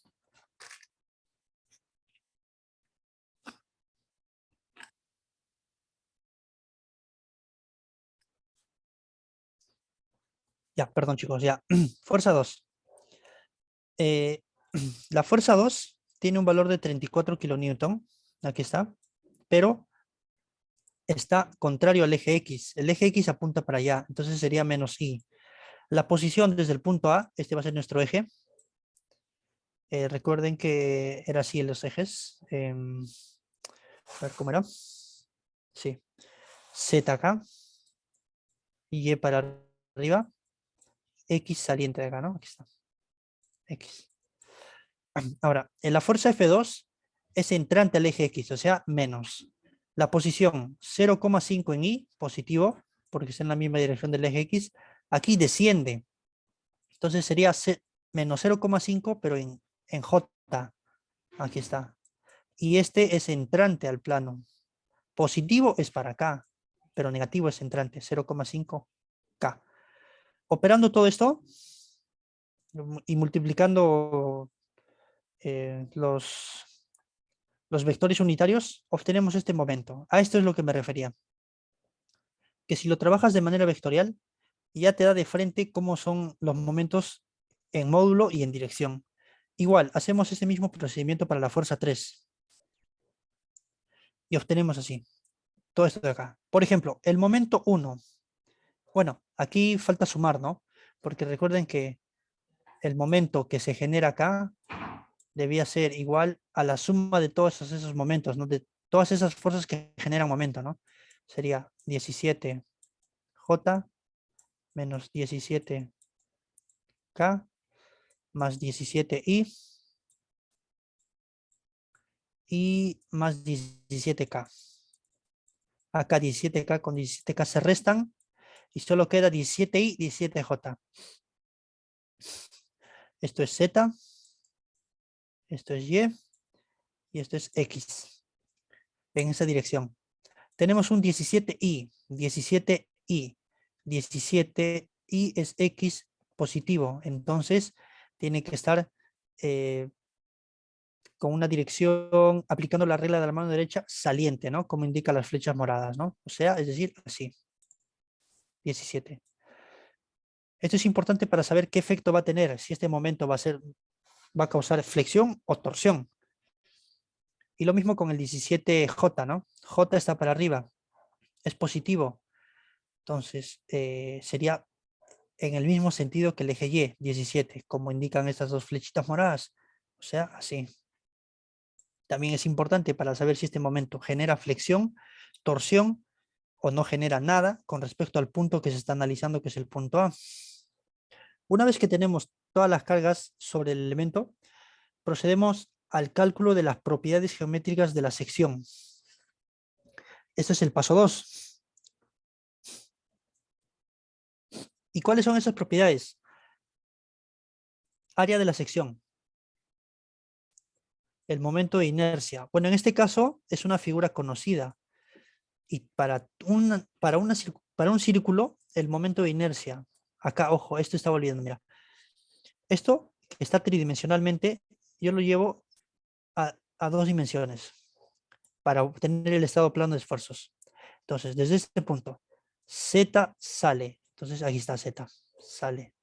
Ya, perdón chicos, ya. Fuerza 2. Eh, la fuerza 2 tiene un valor de 34 kilonewton, aquí está, pero está contrario al eje X. El eje X apunta para allá, entonces sería menos I. La posición desde el punto A, este va a ser nuestro eje. Recuerden que era así en los ejes. A ver cómo era. Sí. Z acá, Y para arriba, X saliente de acá, ¿no? Aquí está. X. Ahora, en la fuerza F2 es entrante al eje X, o sea, menos. La posición 0,5 en Y, positivo, porque está en la misma dirección del eje X, aquí desciende. Entonces sería menos 0,5, pero en J. Aquí está. Y este es entrante al plano. Positivo es para acá, pero negativo es entrante, 0,5K. Operando todo esto y multiplicando los vectores unitarios, obtenemos este momento. A esto es lo que me refería. Que si lo trabajas de manera vectorial, ya te da de frente cómo son los momentos en módulo y en dirección. Igual, hacemos ese mismo procedimiento para la fuerza 3. Y obtenemos así. Todo esto de acá. Por ejemplo, el momento 1. Bueno, aquí falta sumar, ¿no? Porque recuerden que el momento que se genera acá debía ser igual a la suma de todos esos momentos, ¿no? De todas esas fuerzas que generan momento, ¿no? Sería 17J menos 17K más 17I y más 17K. Acá 17K con 17K se restan y solo queda 17I, 17J. Esto es Z, esto es Y y esto es X en esa dirección. Tenemos un 17i, 17i, 17i es x positivo, entonces tiene que estar con una dirección, aplicando la regla de la mano derecha, saliente, ¿no? Como indican las flechas moradas, ¿no? O sea, es decir, así, 17. Esto es importante para saber qué efecto va a tener, si este momento va a causar flexión o torsión. Y lo mismo con el 17J, ¿no? J está para arriba, es positivo. Entonces, sería en el mismo sentido que el eje Y, 17, como indican estas dos flechitas moradas. O sea, así. También es importante para saber si este momento genera flexión, torsión o no genera nada con respecto al punto que se está analizando, que es el punto A. Una vez que tenemos todas las cargas sobre el elemento, procedemos al cálculo de las propiedades geométricas de la sección. Este es el paso 2. ¿Y cuáles son esas propiedades? Área de la sección. el momento de inercia. Bueno, en este caso es una figura conocida. Y para un círculo, el momento de inercia. Acá, ojo, esto está volviendo, mira. Esto que está tridimensionalmente, yo lo llevo a 2 dimensiones para obtener el estado plano de esfuerzos. Entonces, desde este punto, Z sale. Entonces, aquí está Z, sale.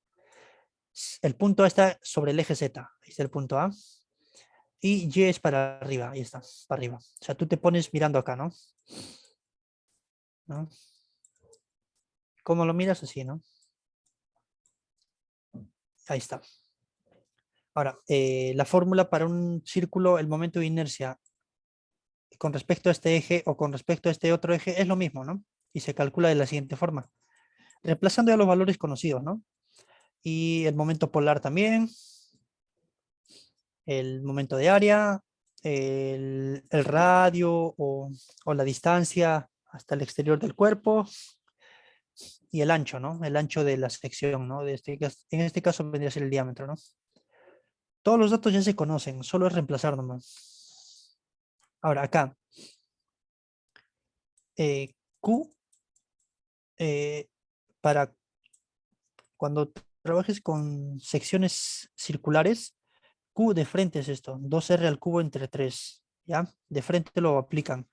El punto A está sobre el eje Z. Ahí está el punto A. Y Y es para arriba. Ahí está, para arriba. O sea, tú te pones mirando acá, ¿no? ¿No? ¿Cómo lo miras? Así, ¿no? Ahí está. Ahora, la fórmula para un círculo, el momento de inercia con respecto a este eje o con respecto a este otro eje es lo mismo, ¿no? Y se calcula de la siguiente forma. Reemplazando ya los valores conocidos, ¿no? Y el momento polar también, el momento de área, el radio o la distancia hasta el exterior del cuerpo y el ancho, ¿no? El ancho de la sección, ¿no? En este caso vendría a ser el diámetro, ¿no? Todos los datos ya se conocen, solo es reemplazar nomás. Ahora acá, Q, para cuando trabajes con secciones circulares, Q de frente es esto, 2R al cubo entre 3, ¿ya? De frente lo aplican.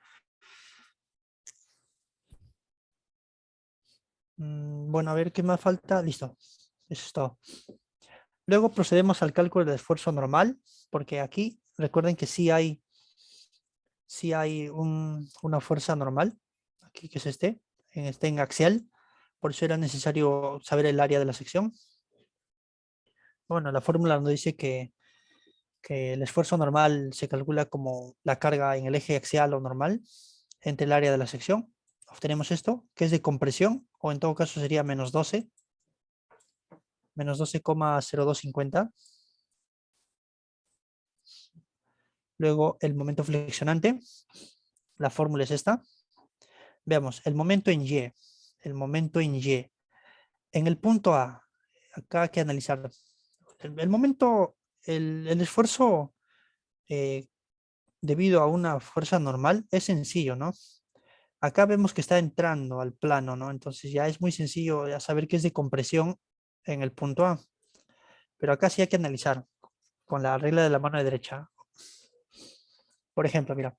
Bueno, a ver qué más falta. Listo, eso es todo. Luego procedemos al cálculo del esfuerzo normal, porque aquí recuerden que sí hay una fuerza normal, aquí que es en axial, por eso era necesario saber el área de la sección. Bueno, la fórmula nos dice que el esfuerzo normal se calcula como la carga en el eje axial o normal entre el área de la sección. Obtenemos esto, que es de compresión, o en todo caso sería menos 12,0250. Luego el momento flexionante, la fórmula es esta. Veamos, el momento en Y, el momento en Y. En el punto A, acá hay que analizar. El momento, el esfuerzo debido a una fuerza normal es sencillo, ¿no? Acá vemos que está entrando al plano, ¿no? Entonces ya es muy sencillo ya saber que es de compresión en el punto A. Pero acá sí hay que analizar con la regla de la mano derecha. Por ejemplo, mira,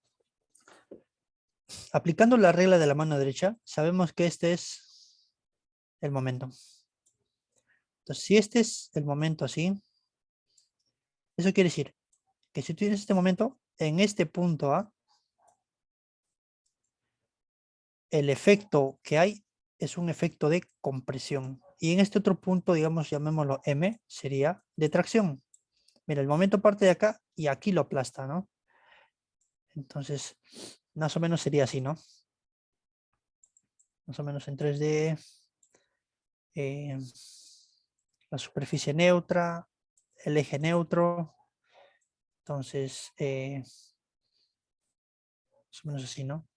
aplicando la regla de la mano derecha, sabemos que este es el momento. Entonces, si este es el momento así, eso quiere decir que si tú tienes este momento, en este punto A, el efecto que hay es un efecto de compresión. Y en este otro punto, digamos, llamémoslo M, sería de tracción. Mira, el momento parte de acá y aquí lo aplasta, ¿no? Entonces, más o menos sería así, ¿no? Más o menos en 3D. La superficie neutra, el eje neutro. Entonces, más o menos así, ¿no?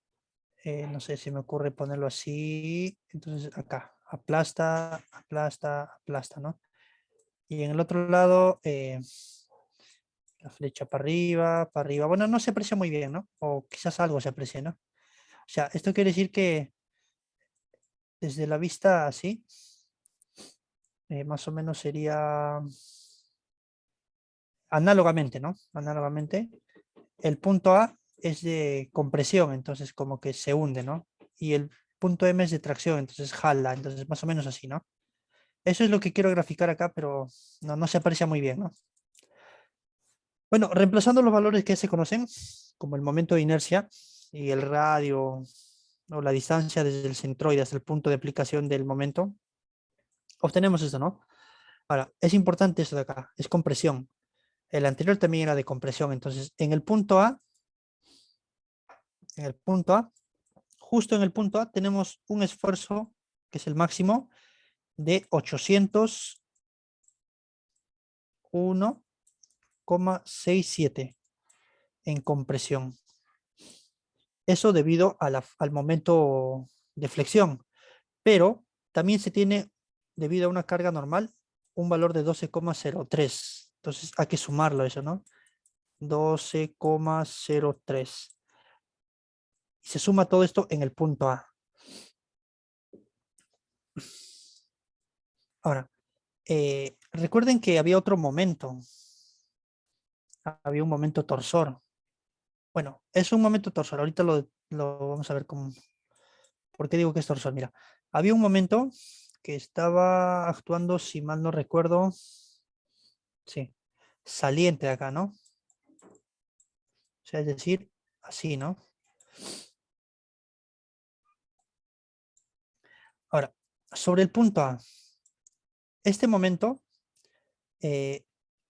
No sé si me ocurre ponerlo así. Entonces, acá, aplasta, aplasta, aplasta, ¿no? Y en el otro lado, la flecha para arriba, para arriba. Bueno, no se aprecia muy bien, ¿no? O quizás algo se aprecie, ¿no? O sea, esto quiere decir que desde la vista así, más o menos sería análogamente, ¿no? Análogamente, el punto A es de compresión, entonces como que se hunde, ¿no? Y el punto M es de tracción, entonces jala, entonces más o menos así, ¿no? Eso es lo que quiero graficar acá, pero no se aprecia muy bien, ¿no? Bueno, reemplazando los valores que se conocen, como el momento de inercia y el radio o la distancia desde el centroide hasta el punto de aplicación del momento, obtenemos esto, ¿no? Ahora, es importante esto de acá, es compresión. El anterior también era de compresión, entonces en el punto A, justo en el punto A tenemos un esfuerzo, que es el máximo, de 801,67 en compresión. Eso debido al momento de flexión, pero también se tiene, debido a una carga normal, un valor de 12,03. Entonces hay que sumarlo eso, ¿no? 12,03. Y se suma todo esto en el punto A. Ahora, recuerden que había otro momento. Había un momento torsor. Bueno, es un momento torsor. Ahorita lo vamos a ver cómo. ¿Por qué digo que es torsor? Mira, había un momento que estaba actuando, si mal no recuerdo, sí, saliente de acá, ¿no? O sea, es decir, así, ¿no? Ahora, sobre el punto A, este momento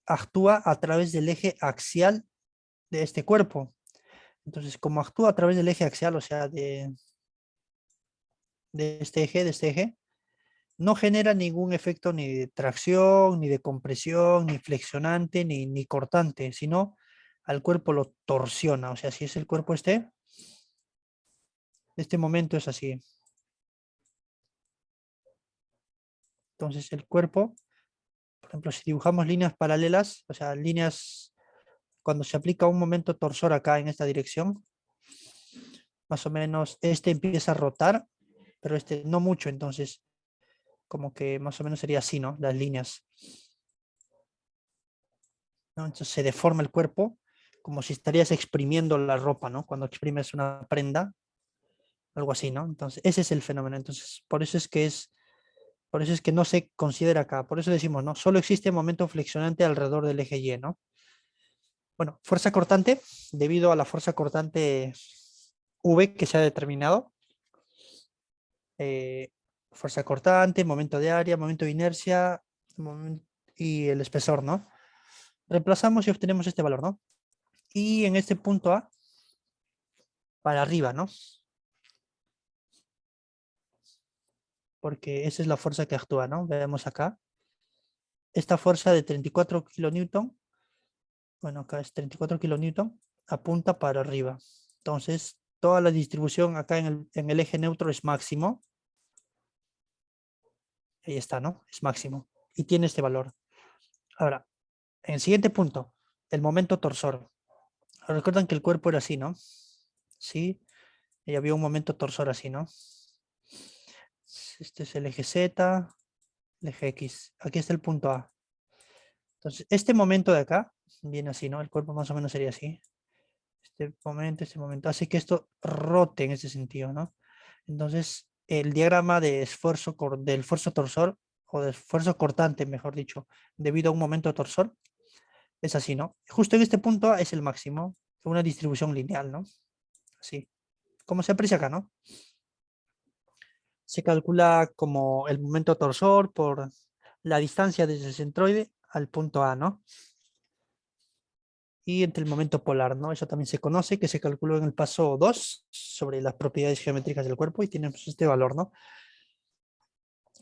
actúa a través del eje axial de este cuerpo. Entonces, como actúa a través del eje axial, o sea, de este eje, no genera ningún efecto ni de tracción, ni de compresión, ni flexionante, ni cortante, sino al cuerpo lo torsiona. O sea, si es el cuerpo este momento es así. Entonces el cuerpo, por ejemplo, si dibujamos líneas paralelas, o sea, líneas, cuando se aplica un momento torsor acá en esta dirección, más o menos este empieza a rotar, pero este no mucho, entonces como que más o menos sería así, ¿no? Las líneas, ¿no? Entonces se deforma el cuerpo como si estarías exprimiendo la ropa, ¿no? Cuando exprimes una prenda, algo así, ¿no? Entonces ese es el fenómeno. Entonces por eso es que no se considera acá. Por eso decimos, ¿no? Solo existe momento flexionante alrededor del eje Y, ¿no? Bueno, fuerza cortante, debido a la fuerza cortante V que se ha determinado. eh, Fuerza cortante, momento de área, momento de inercia y el espesor, ¿no? Reemplazamos y obtenemos este valor, ¿no? Y en este punto A, para arriba, ¿no? Porque esa es la fuerza que actúa, ¿no? Vemos acá. Esta fuerza de 34 kilonewton, bueno, acá es 34 kilonewton, apunta para arriba. Entonces, toda la distribución acá en el eje neutro es máximo. Ahí está, ¿no? Es máximo. Y tiene este valor. Ahora, en el siguiente punto, el momento torsor. Recuerdan que el cuerpo era así, ¿no? Sí, y había un momento torsor así, ¿no? Este es el eje Z, el eje X. Aquí está el punto A. Entonces, este momento de acá viene así, ¿no? El cuerpo más o menos sería así. Este momento. Hace que esto rote en ese sentido, ¿no? Entonces, el diagrama de del esfuerzo torsor, o de esfuerzo cortante, mejor dicho, debido a un momento torsor, es así, ¿no? Justo en este punto A es el máximo, una distribución lineal, ¿no? Así, como se aprecia acá, ¿no? Se calcula como el momento torsor por la distancia desde el centroide al punto A, ¿no? Y entre el momento polar, ¿no? Eso también se conoce, que se calculó en el paso 2 sobre las propiedades geométricas del cuerpo y tenemos este valor, ¿no?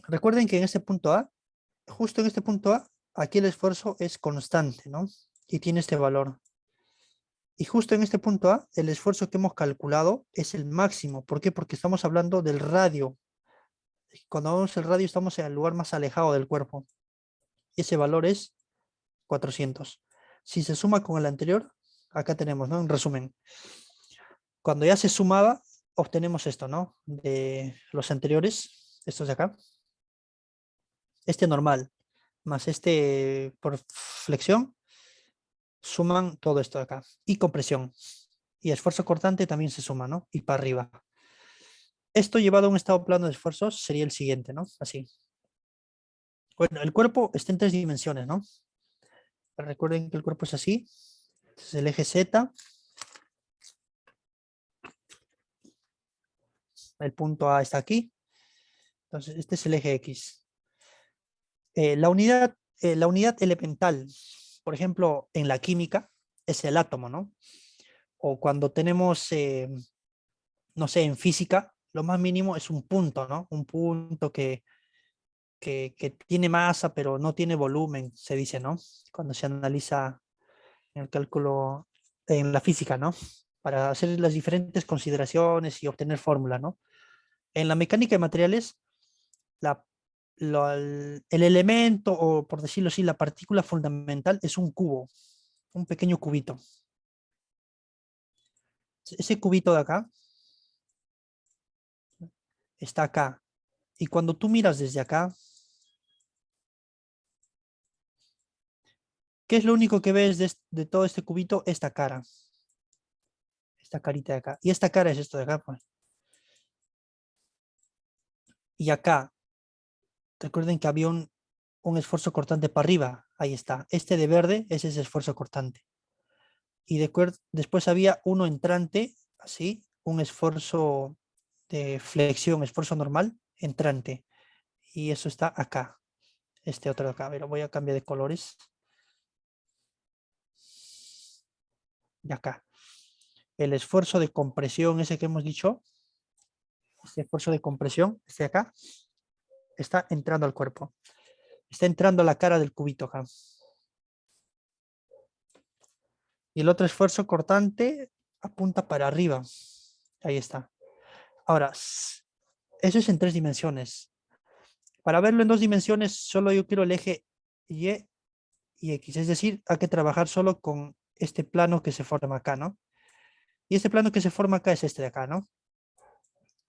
Recuerden que en este punto A, justo en este punto A, aquí el esfuerzo es constante, ¿no? Y tiene este valor. Y justo en este punto A, el esfuerzo que hemos calculado es el máximo. ¿Por qué? Porque estamos hablando del radio. Cuando hablamos del radio estamos en el lugar más alejado del cuerpo. Y ese valor es 400. Si se suma con el anterior, acá tenemos, ¿no? En resumen, cuando ya se sumaba, obtenemos esto, ¿no? De los anteriores, estos de acá. Este normal, más este por flexión, suman todo esto de acá. Y compresión. Y esfuerzo cortante también se suma, ¿no? Y para arriba. Esto llevado a un estado plano de esfuerzos sería el siguiente, ¿no? Así. Bueno, el cuerpo está en tres dimensiones, ¿no? Recuerden que el cuerpo es así. Este es el eje Z. El punto A está aquí. Entonces, este es el eje X. La unidad elemental, por ejemplo, en la química, es el átomo, ¿no? O cuando tenemos, no sé, en física, lo más mínimo es un punto, ¿no? Un punto que tiene masa, pero no tiene volumen, se dice, ¿no? Cuando se analiza en el cálculo, en la física, ¿no? Para hacer las diferentes consideraciones y obtener fórmulas, ¿no? En la mecánica de materiales, la, el elemento, o por decirlo así, la partícula fundamental es un cubo. un pequeño cubito. Ese cubito de acá está acá. Y cuando tú miras desde acá, ¿qué es lo único que ves de todo este cubito? Esta cara. Esta carita de acá. Y esta cara es esto de acá, pues. Y acá, recuerden que había un esfuerzo cortante para arriba. Ahí está. Este de verde es ese esfuerzo cortante. Y después había uno entrante, así, un esfuerzo de flexión, esfuerzo normal, entrante. Y eso está acá. Este otro de acá. A ver, voy a cambiar de colores. De acá. El esfuerzo de compresión, ese que hemos dicho, este esfuerzo de compresión, este de acá, está entrando al cuerpo. Está entrando a la cara del cubito acá. Y el otro esfuerzo cortante apunta para arriba. Ahí está. Ahora, eso es en 3 dimensiones. Para verlo en 2 dimensiones, solo yo quiero el eje Y y X. Es decir, hay que trabajar solo con este plano que se forma acá, ¿no? Y este plano que se forma acá es este de acá, ¿no?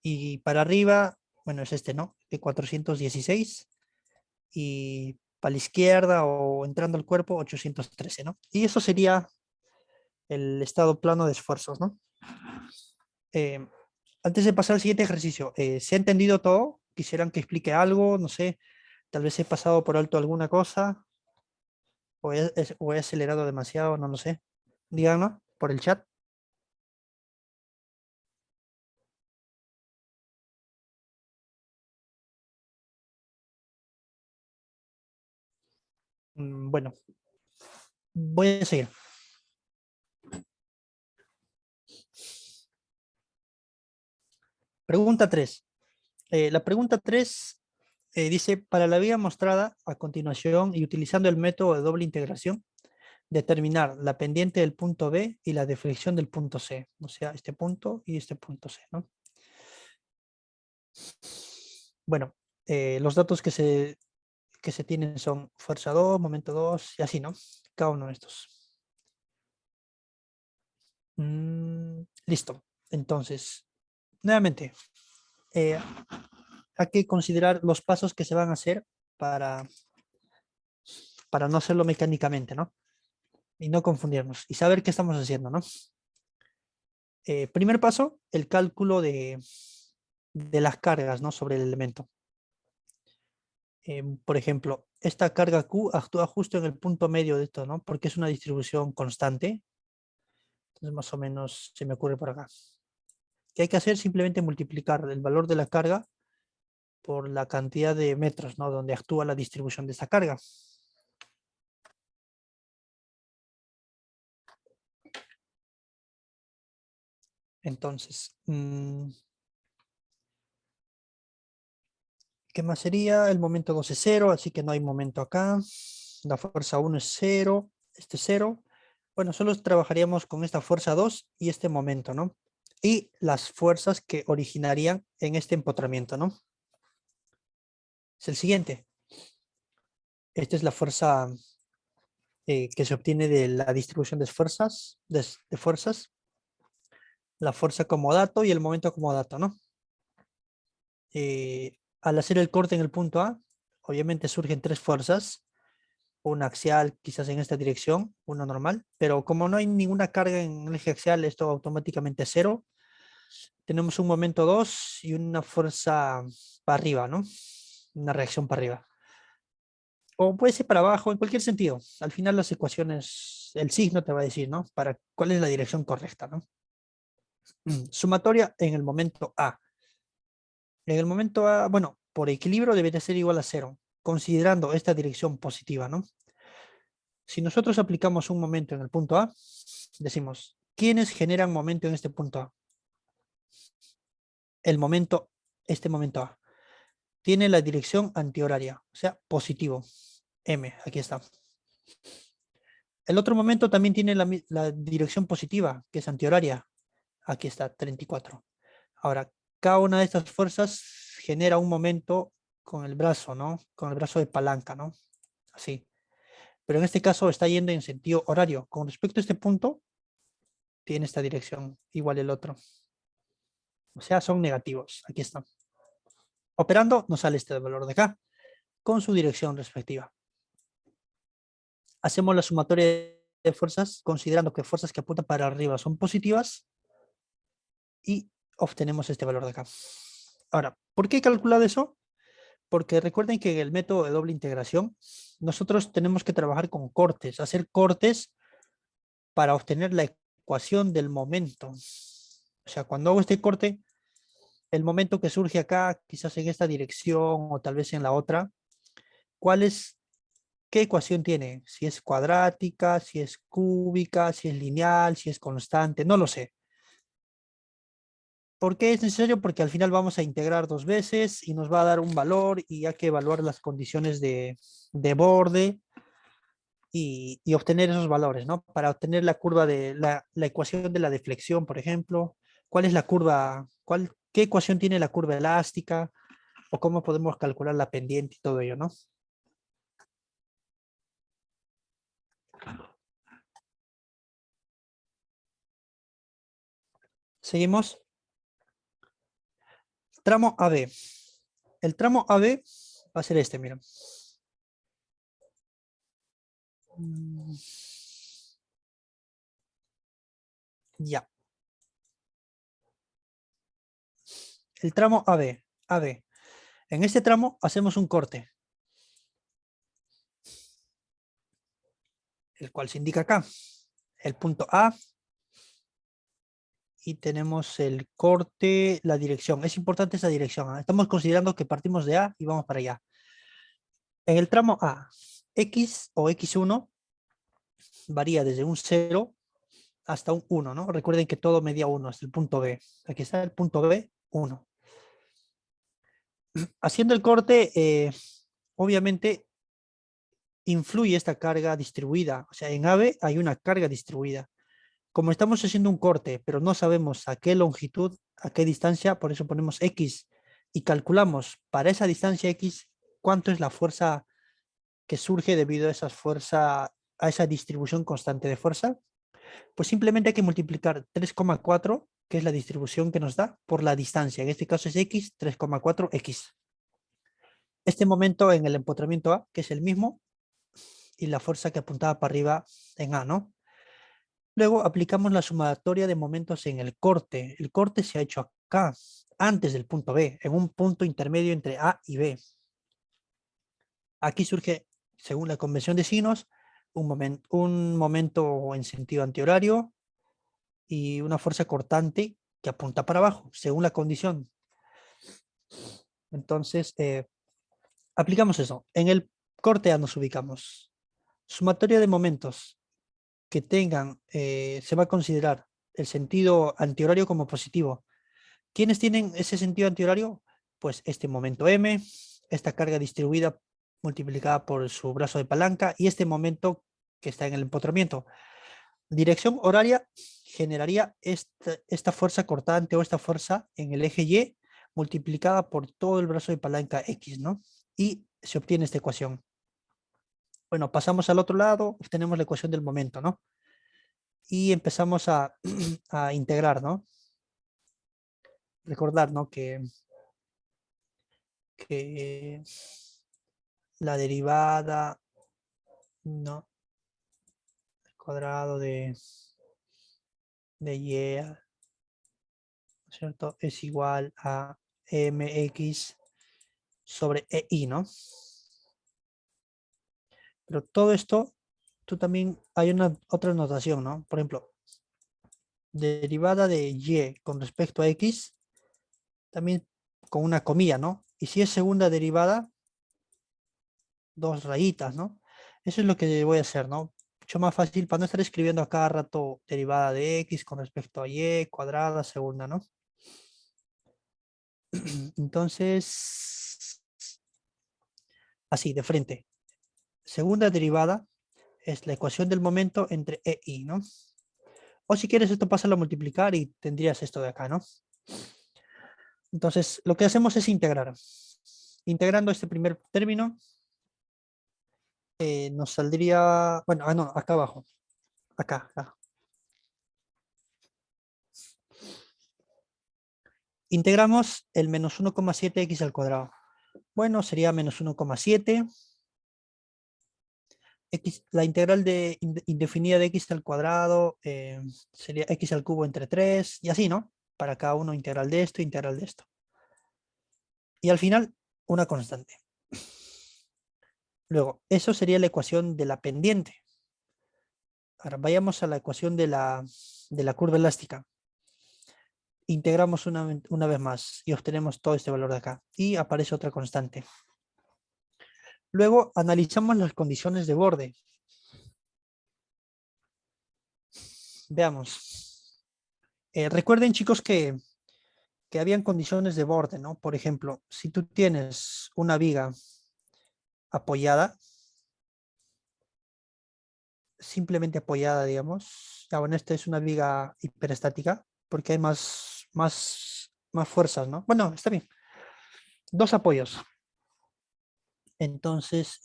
Y para arriba, bueno, es este, ¿no? De 416. Y para la izquierda o entrando al cuerpo, 813, ¿no? Y eso sería el estado plano de esfuerzos, ¿no? Eh, Antes de pasar al siguiente ejercicio, ¿se ha entendido todo? ¿Quisieran que explique algo? No sé, tal vez he pasado por alto alguna cosa o he acelerado demasiado, no lo sé. Díganlo por el chat. Bueno, voy a seguir. Pregunta 3. La pregunta 3 dice, para la vía mostrada a continuación y utilizando el método de doble integración, determinar la pendiente del punto B y la deflexión del punto C. O sea, este punto y este punto C, ¿no? Bueno, los datos que se tienen son fuerza 2, momento 2 y así, ¿no? Cada uno de estos. Listo. Entonces, nuevamente, eh, hay que considerar los pasos que se van a hacer para, para no hacerlo mecánicamente, ¿no? Y no confundirnos y saber qué estamos haciendo, ¿no? Primer paso, el cálculo de las cargas, ¿no? Sobre el elemento. Por ejemplo, esta carga Q actúa justo en el punto medio de esto, ¿no? Porque es una distribución constante. Entonces, más o menos se me ocurre por acá. ¿Qué hay que hacer? Simplemente multiplicar el valor de la carga por la cantidad de metros, ¿no? Donde actúa la distribución de esta carga. Entonces, ¿qué más sería? El momento 2 es 0, así que no hay momento acá. La fuerza 1 es 0, este es 0. Bueno, solo trabajaríamos con esta fuerza 2 y este momento, ¿no? Y las fuerzas que originarían en este empotramiento, ¿no? Es el siguiente. Esta es la fuerza que se obtiene de la distribución de fuerzas, de fuerzas, la fuerza como dato y el momento como dato, ¿no? Al hacer el corte en el punto A, obviamente surgen 3 fuerzas, una axial quizás en esta dirección, una normal, pero como no hay ninguna carga en el eje axial, esto automáticamente es 0. Tenemos un momento 2 y una fuerza para arriba, ¿no? Una reacción para arriba. O puede ser para abajo, en cualquier sentido. Al final las ecuaciones, el signo te va a decir, ¿no? Para cuál es la dirección correcta, ¿no? Sumatoria en el momento A. En el momento A, bueno, por equilibrio debería ser igual a 0, considerando esta dirección positiva, ¿no? Si nosotros aplicamos un momento en el punto A, decimos, ¿quiénes generan momento en este punto A? El momento, este momento A, tiene la dirección antihoraria, o sea, positivo. M, aquí está. El otro momento también tiene la dirección positiva, que es antihoraria. Aquí está, 34. Ahora, cada una de estas fuerzas genera un momento con el brazo, ¿no? Con el brazo de palanca, ¿no? Así. pero en este caso está yendo en sentido horario. Con respecto a este punto, tiene esta dirección, igual el otro. O sea, son negativos. Aquí están. Operando, nos sale este valor de acá, con su dirección respectiva. Hacemos la sumatoria de fuerzas, considerando que fuerzas que apuntan para arriba son positivas, y obtenemos este valor de acá. Ahora, ¿por qué he calculado eso? Porque recuerden que en el método de doble integración, nosotros tenemos que trabajar con cortes, hacer cortes para obtener la ecuación del momento. O sea, cuando hago este corte, el momento que surge acá, quizás en esta dirección o tal vez en la otra, ¿qué ecuación tiene? Si es cuadrática, si es cúbica, si es lineal, si es constante, no lo sé. ¿Por qué es necesario? Porque al final vamos a integrar 2 veces y nos va a dar un valor y hay que evaluar las condiciones de borde y obtener esos valores, ¿no? Para obtener la curva de la ecuación de la deflexión, por ejemplo. ¿Cuál es la curva? ¿Qué ecuación tiene la curva elástica? O cómo podemos calcular la pendiente y todo ello, ¿no? Seguimos. Tramo AB. El tramo AB va a ser este, mira. Ya. El tramo AB. AB. En este tramo hacemos un corte, el cual se indica acá. El punto A y tenemos el corte, la dirección. Es importante esa dirección, ¿eh? Estamos considerando que partimos de A y vamos para allá. En el tramo A, X o X1 varía desde un 0 hasta un 1, ¿no? Recuerden que todo medía 1 hasta el punto B. Aquí está el punto B, 1. Haciendo el corte, obviamente influye esta carga distribuida. O sea, en AB hay una carga distribuida. Como estamos haciendo un corte, pero no sabemos a qué longitud, a qué distancia, por eso ponemos X y calculamos para esa distancia X cuánto es la fuerza que surge debido a a esa distribución constante de fuerza, pues simplemente hay que multiplicar 3,4, que es la distribución que nos da, por la distancia. En este caso es X, 3,4X. Este momento en el empotramiento A, que es el mismo, y la fuerza que apuntaba para arriba en A, ¿no? Luego aplicamos la sumatoria de momentos en el corte. El corte se ha hecho acá, antes del punto B, en un punto intermedio entre A y B. Aquí surge, según la convención de signos, un momento en sentido antihorario y una fuerza cortante que apunta para abajo, según la condición. Entonces, aplicamos eso. En el corte A nos ubicamos. Sumatoria de momentos que tengan, se va a considerar el sentido antihorario como positivo. ¿Quiénes tienen ese sentido antihorario? Pues este momento M, esta carga distribuida multiplicada por su brazo de palanca y este momento que está en el empotramiento. Dirección horaria generaría esta fuerza cortante o esta fuerza en el eje Y multiplicada por todo el brazo de palanca X, ¿no? Y se obtiene esta ecuación. Bueno, pasamos al otro lado, obtenemos la ecuación del momento, ¿no? Y empezamos a integrar, ¿no? Recordar, ¿no? Que la derivada, no, el cuadrado de y, ¿no es cierto? Es igual a mx sobre ei, ¿no? Pero todo esto, tú también hay una otra notación, ¿no? Por ejemplo, derivada de y con respecto a x, también con una comilla, ¿no? Y si es segunda derivada, dos rayitas, ¿no? Eso es lo que voy a hacer, ¿no? Mucho más fácil para no estar escribiendo a cada rato derivada de x con respecto a y, cuadrada, segunda, ¿no? Entonces, así, de frente. Segunda derivada es la ecuación del momento entre e y, ¿no? O si quieres esto pásalo a multiplicar y tendrías esto de acá, ¿no? Entonces, lo que hacemos es integrar. Integrando este primer término, nos saldría, bueno, no, acá abajo, acá. Integramos el menos 1,7x al cuadrado. Bueno, sería menos 1,7. La integral indefinida de x al cuadrado sería x al cubo entre 3 y así, ¿no? Para cada uno integral de esto, integral de esto. Y al final, una constante. Luego, eso sería la ecuación de la pendiente. Ahora, vayamos a la ecuación de la curva elástica. Integramos una vez más y obtenemos todo este valor de acá. Y aparece otra constante. Luego, analizamos las condiciones de borde. Veamos. Recuerden, chicos, que habían condiciones de borde, ¿no? Por ejemplo, si tú tienes una viga apoyada, simplemente apoyada, digamos. Ya, bueno, esta es una viga hiperestática porque hay más fuerzas, ¿no? Bueno, está bien. Dos apoyos. Entonces,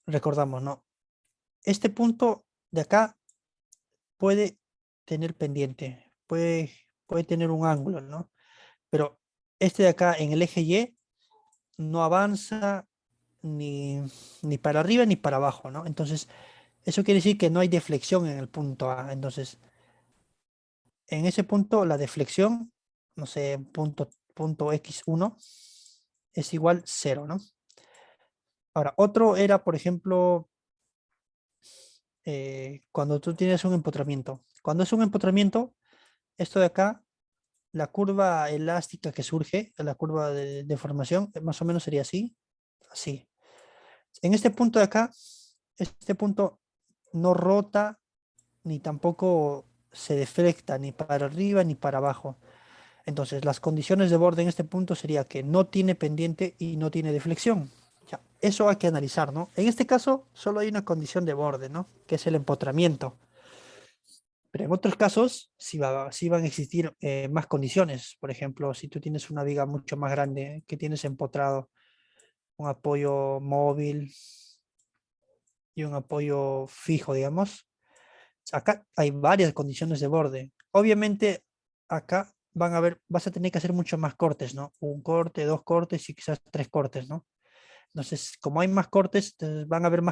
recordamos, ¿no? Este punto de acá puede tener pendiente, puede tener un ángulo, ¿no? Pero este de acá en el eje Y no avanza ni para arriba ni para abajo, ¿no? Entonces, eso quiere decir que no hay deflexión en el punto A. Entonces, en ese punto, la deflexión, no sé, punto X1 es igual 0, ¿no? Ahora, otro era, por ejemplo, cuando tú tienes un empotramiento. Cuando es un empotramiento, esto de acá, la curva elástica que surge, la curva de deformación, más o menos sería así, así. En este punto de acá, este punto no rota ni tampoco se deflecta ni para arriba ni para abajo. Entonces, las condiciones de borde en este punto sería que no tiene pendiente y no tiene deflexión. Ya, eso hay que analizar, ¿no? En este caso, solo hay una condición de borde, ¿no? Que es el empotramiento. Pero en otros casos, sí van a existir más condiciones. Por ejemplo, si tú tienes una viga mucho más grande que tienes empotrado, un apoyo móvil y un apoyo fijo, digamos. Acá hay varias condiciones de borde. Obviamente, acá vas a tener que hacer muchos más cortes, ¿no? Un corte, dos cortes y quizás tres cortes, ¿no? Entonces, como hay más cortes, entonces van a haber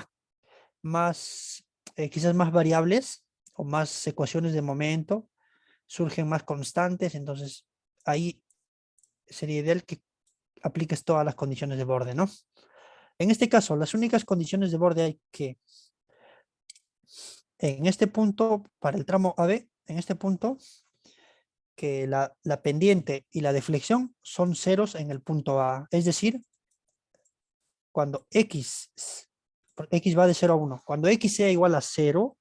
quizás más variables o más ecuaciones de momento, surgen más constantes, entonces ahí sería ideal que apliques todas las condiciones de borde, ¿no? En este caso, las únicas condiciones de borde hay que en este punto, para el tramo AB, en este punto, que la pendiente y la deflexión son ceros en el punto A. Es decir, cuando X va de 0 a 1, cuando X sea igual a 0,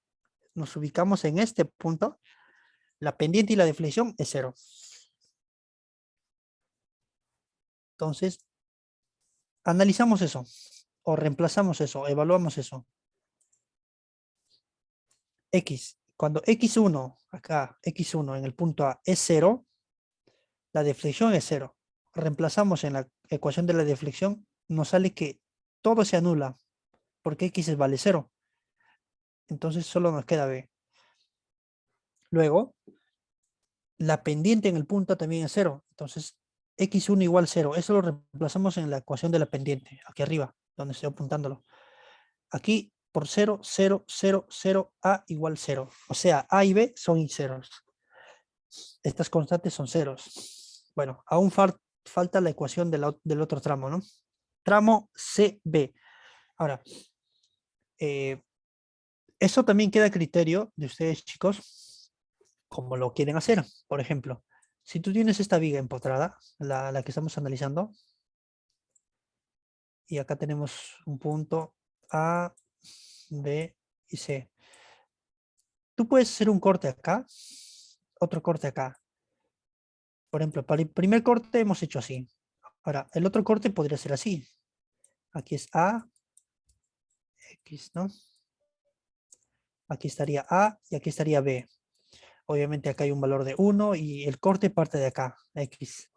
nos ubicamos en este punto, la pendiente y la deflexión es 0. Entonces, analizamos eso, o reemplazamos eso, evaluamos eso. X, cuando X1, acá, X1 en el punto A es 0, la deflexión es 0. Reemplazamos en la ecuación de la deflexión, nos sale que todo se anula, porque X vale 0. Entonces solo nos queda B. Luego, la pendiente en el punto también es 0. Entonces, X1 igual 0. Eso lo reemplazamos en la ecuación de la pendiente, aquí arriba, donde estoy apuntándolo. Aquí, por 0, 0, 0, 0, A igual 0. O sea, A y B son ceros. Estas constantes son ceros. Bueno, aún falta la ecuación del otro tramo, ¿no? Tramo CB. Ahora, eso también queda a criterio de ustedes, chicos, como lo quieren hacer. Por ejemplo, si tú tienes esta viga empotrada, la que estamos analizando, y acá tenemos un punto A, B y C. Tú puedes hacer un corte acá, otro corte acá. Por ejemplo, para el primer corte hemos hecho así. Ahora, el otro corte podría ser así. Aquí es A, X, ¿no? Aquí estaría A y aquí estaría B. Obviamente acá hay un valor de 1 y el corte parte de acá, X.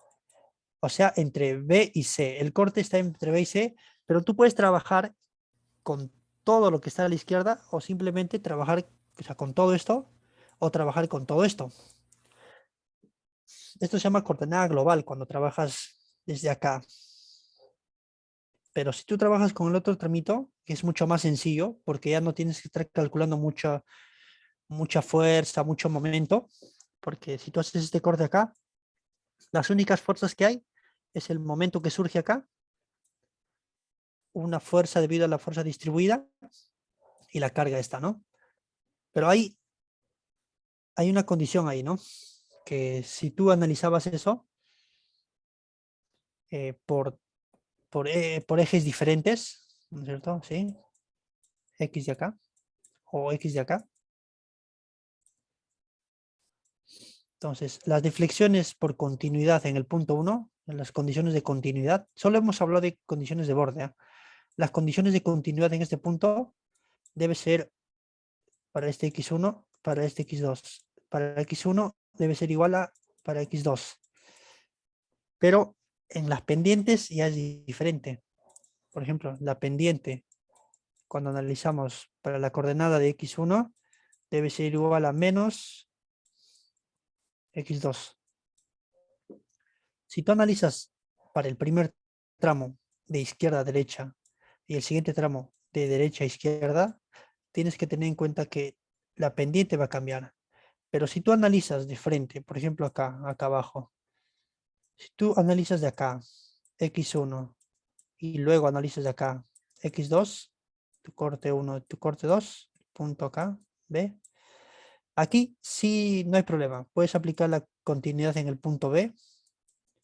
O sea, entre B y C. El corte está entre B y C, pero tú puedes trabajar con todo lo que está a la izquierda o simplemente trabajar, o sea, con todo esto o trabajar con todo esto. Esto se llama coordenada global cuando trabajas desde acá. Pero si tú trabajas con el otro tramito, que es mucho más sencillo, porque ya no tienes que estar calculando mucha fuerza, mucho momento, porque si tú haces este corte acá, las únicas fuerzas que hay es el momento que surge acá, una fuerza debido a la fuerza distribuida y la carga esta, ¿no? Pero hay una condición ahí, ¿no? Que si tú analizabas eso eh, por, por ejes diferentes, ¿no es cierto? Sí, X de acá o X de acá. Entonces, las deflexiones por continuidad en el punto 1, en las condiciones de continuidad, solo hemos hablado de condiciones de borde. ¿Eh? Las condiciones de continuidad en este punto debe ser para este x1, para este x2. Para x1 debe ser igual a para x2. Pero en las pendientes ya es diferente. Por ejemplo, la pendiente, cuando analizamos para la coordenada de x1, debe ser igual a menos x2. Si tú analizas para el primer tramo de izquierda a derecha y el siguiente tramo de derecha a izquierda, tienes que tener en cuenta que la pendiente va a cambiar. Pero si tú analizas de frente, por ejemplo acá abajo, si tú analizas de acá x1 y luego analizas de acá x2, tu corte 1, tu corte 2, punto acá, B. Aquí sí no hay problema, puedes aplicar la continuidad en el punto B.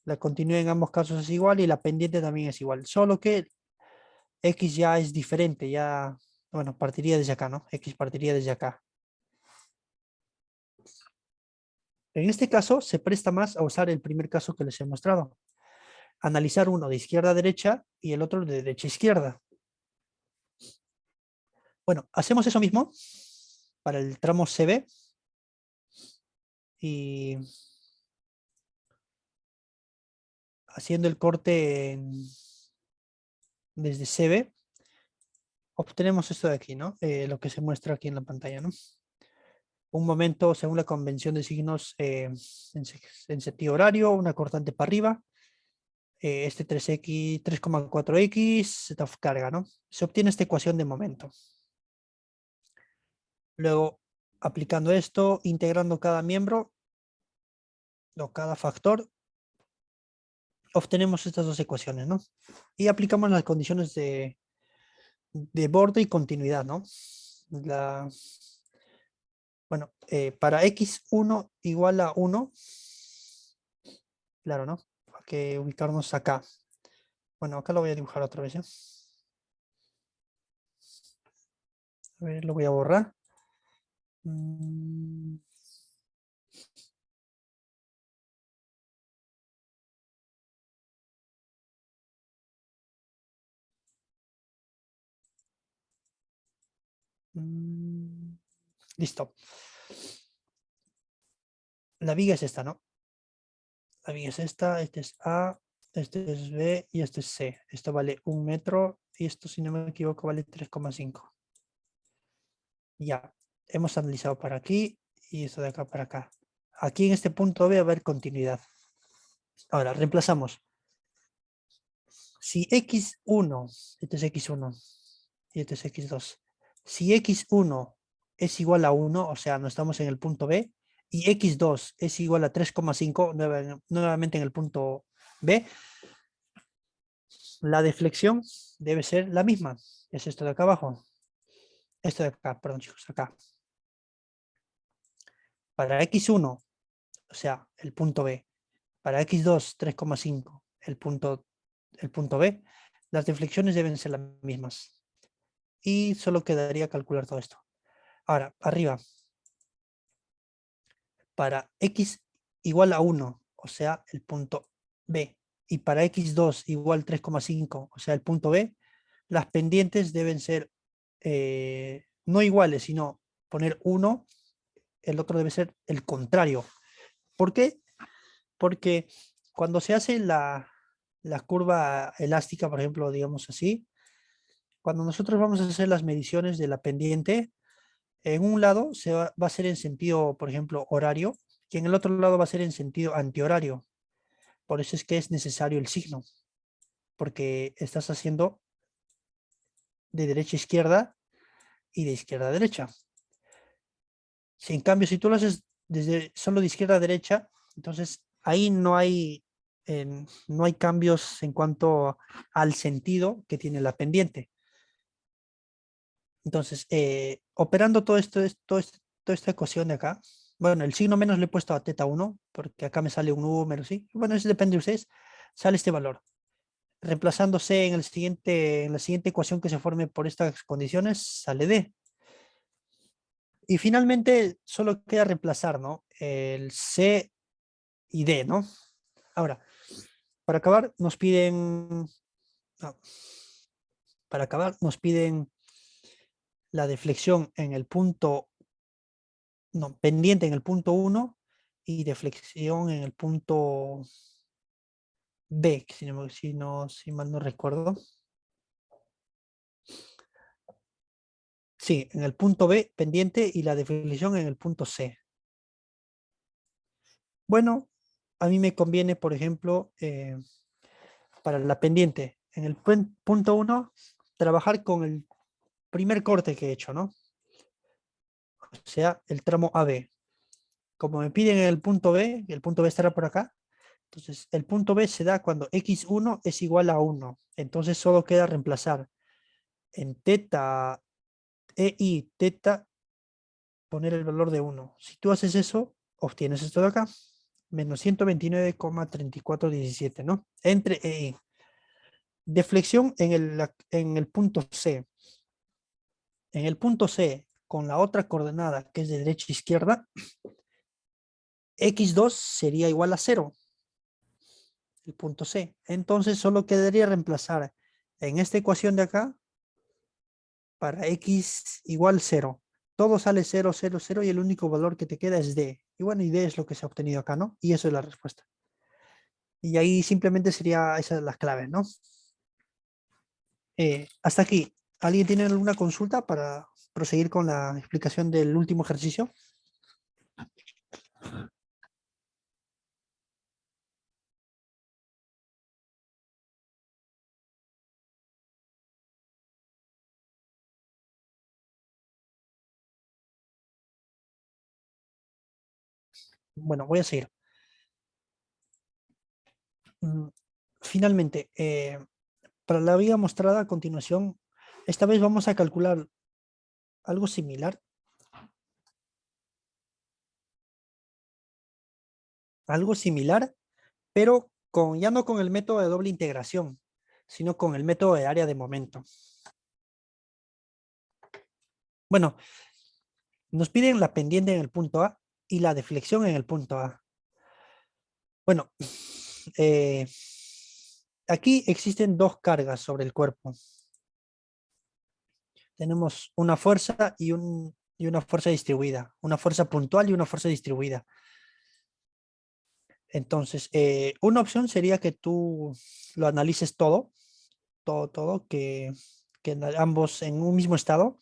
La continuidad en ambos casos es igual y la pendiente también es igual, solo que X ya es diferente, ya, bueno, partiría desde acá, ¿no? X partiría desde acá. En este caso se presta más a usar el primer caso que les he mostrado. Analizar uno de izquierda a derecha y el otro de derecha a izquierda. Bueno, hacemos eso mismo para el tramo CB y haciendo el corte desde CB obtenemos esto de aquí, ¿no? Lo que se muestra aquí en la pantalla, ¿no? Un momento según la convención de signos en sentido horario, una cortante para arriba, este 3x, 3,4x, carga, ¿no? Se obtiene esta ecuación de momento. Luego, aplicando esto, integrando cada miembro o cada factor, obtenemos estas dos ecuaciones, ¿no? Y aplicamos las condiciones de borde y continuidad, ¿no? Bueno, para x1 igual a 1, claro, ¿no? Hay que ubicarnos acá. Bueno, acá lo voy a dibujar otra vez, ¿eh? A ver, lo voy a borrar. Mm. Listo. La viga es esta, ¿no? La viga es esta, este es A, este es B y este es C. Esto vale 1 metro y esto, si no me equivoco, vale 3,5. Ya, hemos analizado para aquí y esto de acá para acá. Aquí en este punto B va a haber continuidad. Ahora, reemplazamos. Si x1, este es x1 y este es x2. Si x1 es igual a 1, o sea, no estamos en el punto B, y x2 es igual a 3,5, nuevamente en el punto B, la deflexión debe ser la misma. Es esto de acá abajo. Esto de acá, perdón chicos, acá. Para x1, o sea, el punto B. Para x2, 3,5, el punto B. Las deflexiones deben ser las mismas. Y solo quedaría calcular todo esto. Ahora, arriba. Para x igual a 1, o sea, el punto B. Y para x2 igual 3,5, o sea, el punto B, las pendientes deben ser no iguales, sino poner 1, el otro debe ser el contrario. ¿Por qué? Porque cuando se hace la curva elástica, por ejemplo, digamos así, cuando nosotros vamos a hacer las mediciones de la pendiente, en un lado va a ser en sentido, por ejemplo, horario, y en el otro lado va a ser en sentido antihorario. Por eso es que es necesario el signo, porque estás haciendo de derecha a izquierda y de izquierda a derecha. Si en cambio, si tú lo haces desde solo de izquierda a derecha, entonces ahí no hay cambios en cuanto al sentido que tiene la pendiente. Entonces, operando toda esta ecuación de acá, bueno, el signo menos le he puesto a teta 1, porque acá me sale un número, ¿sí? Bueno, eso depende de ustedes. Sale este valor. Reemplazándose en la siguiente ecuación que se forme por estas condiciones, sale D. Y finalmente solo queda reemplazar, ¿no? El C y D, ¿no? Ahora, para acabar nos piden, no, para acabar nos piden la deflexión en el punto, no, pendiente en el punto 1 y deflexión en el punto B, si mal no recuerdo. Sí, en el punto B pendiente y la deflexión en el punto C. Bueno, a mí me conviene, por ejemplo, para la pendiente, en el punto 1, trabajar con el primer corte que he hecho, ¿no? O sea, el tramo AB. Como me piden el punto B, el punto B estará por acá. Entonces, el punto B se da cuando x1 es igual a 1. Entonces, solo queda reemplazar en teta EI, teta, poner el valor de 1. Si tú haces eso, obtienes esto de acá. Menos 129,3417, ¿no? Entre EI. Deflexión en el punto C. En el punto C, con la otra coordenada que es de derecha a izquierda, x2 sería igual a 0, el punto C. Entonces solo quedaría reemplazar en esta ecuación de acá para x igual 0. Todo sale 0, 0, 0 y el único valor que te queda es d. Y bueno, y d es lo que se ha obtenido acá, ¿no? Y eso es la respuesta. Y ahí simplemente sería esas las claves, ¿no? Hasta aquí. ¿Alguien tiene alguna consulta para proseguir con la explicación del último ejercicio? Bueno, voy a seguir. Finalmente, para la vía mostrada a continuación, esta vez vamos a calcular algo similar, pero ya no con el método de doble integración, sino con el método de área de momento. Bueno, nos piden la pendiente en el punto A y la deflexión en el punto A. Bueno, aquí existen dos cargas sobre el cuerpo. Tenemos una fuerza y una fuerza distribuida, una fuerza puntual y una fuerza distribuida. Entonces, una opción sería que tú lo analices todo, que ambos en un mismo estado.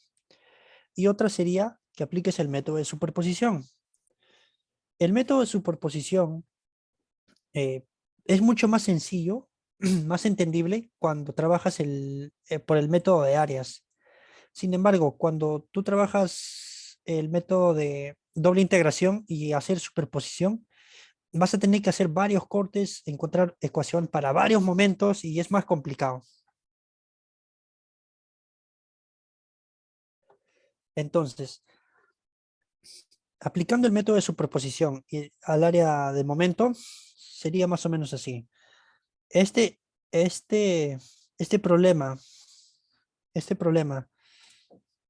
Y otra sería que apliques el método de superposición. El método de superposición eh, es mucho más sencillo, más entendible cuando trabajas por el método de áreas. Sin embargo, cuando tú trabajas el método de doble integración y hacer superposición, vas a tener que hacer varios cortes, encontrar ecuación para varios momentos y es más complicado. Entonces, aplicando el método de superposición al área de momento, sería más o menos así. Este, este, este problema, este problema,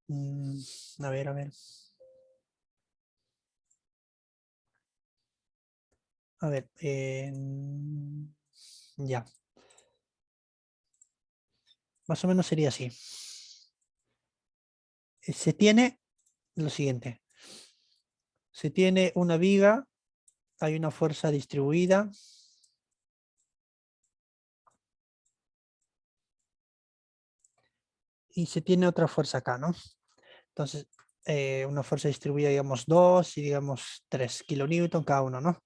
mm, a ver, a ver, ya, más o menos sería así. Se tiene lo siguiente, se tiene una viga, hay una fuerza distribuida, y se tiene otra fuerza acá, ¿no? Entonces, una fuerza distribuida, digamos, 2 y digamos 3 kilonewton cada uno, ¿no?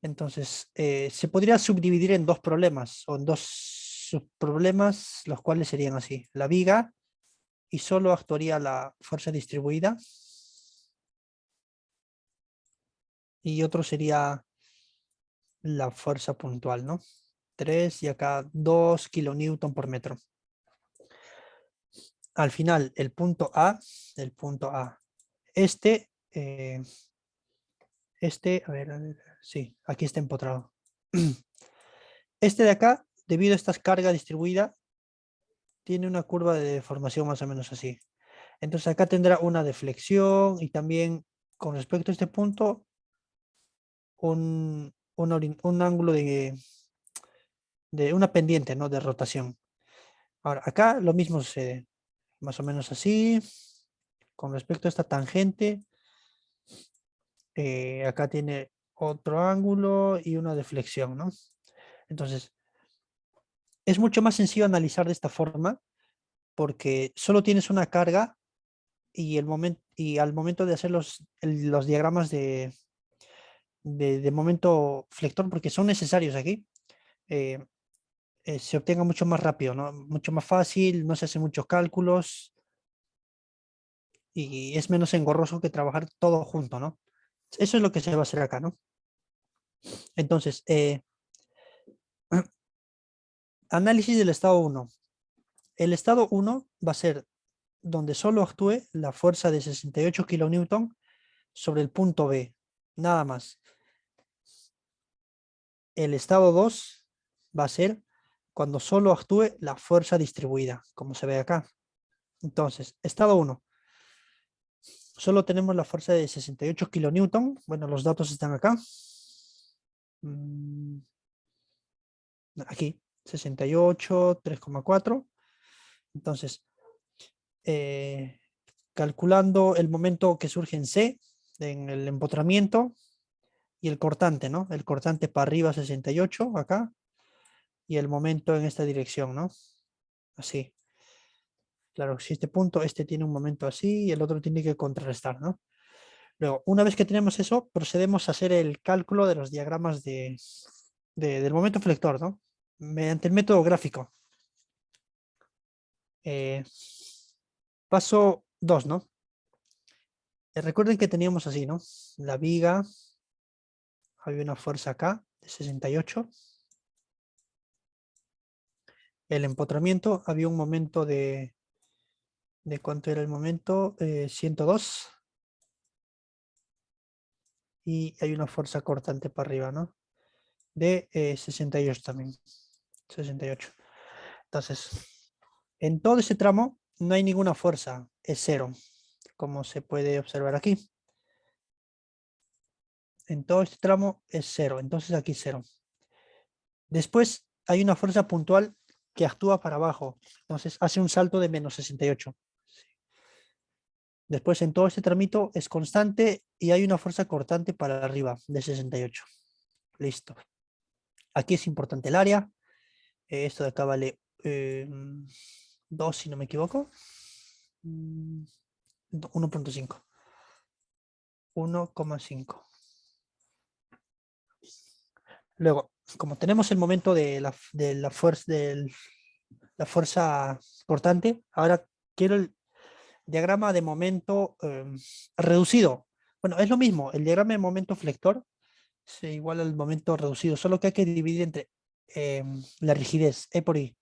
Entonces, se podría subdividir en dos problemas o en dos subproblemas, los cuales serían así. La viga y solo actuaría la fuerza distribuida. Y otro sería la fuerza puntual, ¿no? 3 y acá 2 kilonewton por metro. Al final, el punto A, a ver, sí, aquí está empotrado. Este de acá, debido a esta carga distribuida, tiene una curva de deformación más o menos así. Entonces acá tendrá una deflexión y también con respecto a este punto, un ángulo de una pendiente, ¿no? De rotación. Ahora, acá lo mismo sucede, más o menos así. Con respecto a esta tangente, acá tiene otro ángulo y una deflexión, ¿no? Entonces, es mucho más sencillo analizar de esta forma porque solo tienes una carga y, y al momento de hacer los diagramas de momento flector, porque son necesarios aquí, eh, se obtenga mucho más rápido, ¿no? Mucho más fácil, no se hacen muchos cálculos y es menos engorroso que trabajar todo junto, ¿no? Eso es lo que se va a hacer acá, ¿no? Entonces, análisis del estado 1. El estado 1 va a ser donde solo actúe la fuerza de 68 kilonewton sobre el punto B, nada más. El estado 2 va a ser cuando solo actúe la fuerza distribuida, como se ve acá. Entonces, estado 1. Solo tenemos la fuerza de 68 kilonewton. Bueno, los datos están acá. Aquí, 68, 3,4. Entonces, eh, calculando el momento que surge en C, en el empotramiento, y el cortante, ¿no? El cortante para arriba 68, acá, y el momento en esta dirección, ¿no? Así. Claro, si este punto, este tiene un momento así y el otro tiene que contrarrestar, ¿no? Luego, una vez que tenemos eso, procedemos a hacer el cálculo de los diagramas del momento flector, ¿no? Mediante el método gráfico. Eh, paso 2, ¿no? Recuerden que teníamos así, ¿no? La viga, había una fuerza acá de 68. El empotramiento, había un momento ¿de cuánto era el momento? 102. Y hay una fuerza cortante para arriba, ¿no? De 68 también. 68. Entonces, en todo ese tramo no hay ninguna fuerza, es cero, como se puede observar aquí. En todo este tramo es cero, entonces aquí cero. Después hay una fuerza puntual que actúa para abajo, entonces hace un salto de menos 68. Después en todo este tramito es constante y hay una fuerza cortante para arriba de 68. Listo. Aquí es importante el área. Esto de acá vale 2 si no me equivoco. 1.5. 1,5. Luego, como tenemos el momento la fuerza cortante, ahora quiero el diagrama de momento reducido. Bueno, es lo mismo, el diagrama de momento flector es igual al momento reducido, solo que hay que dividir entre la rigidez, E por I.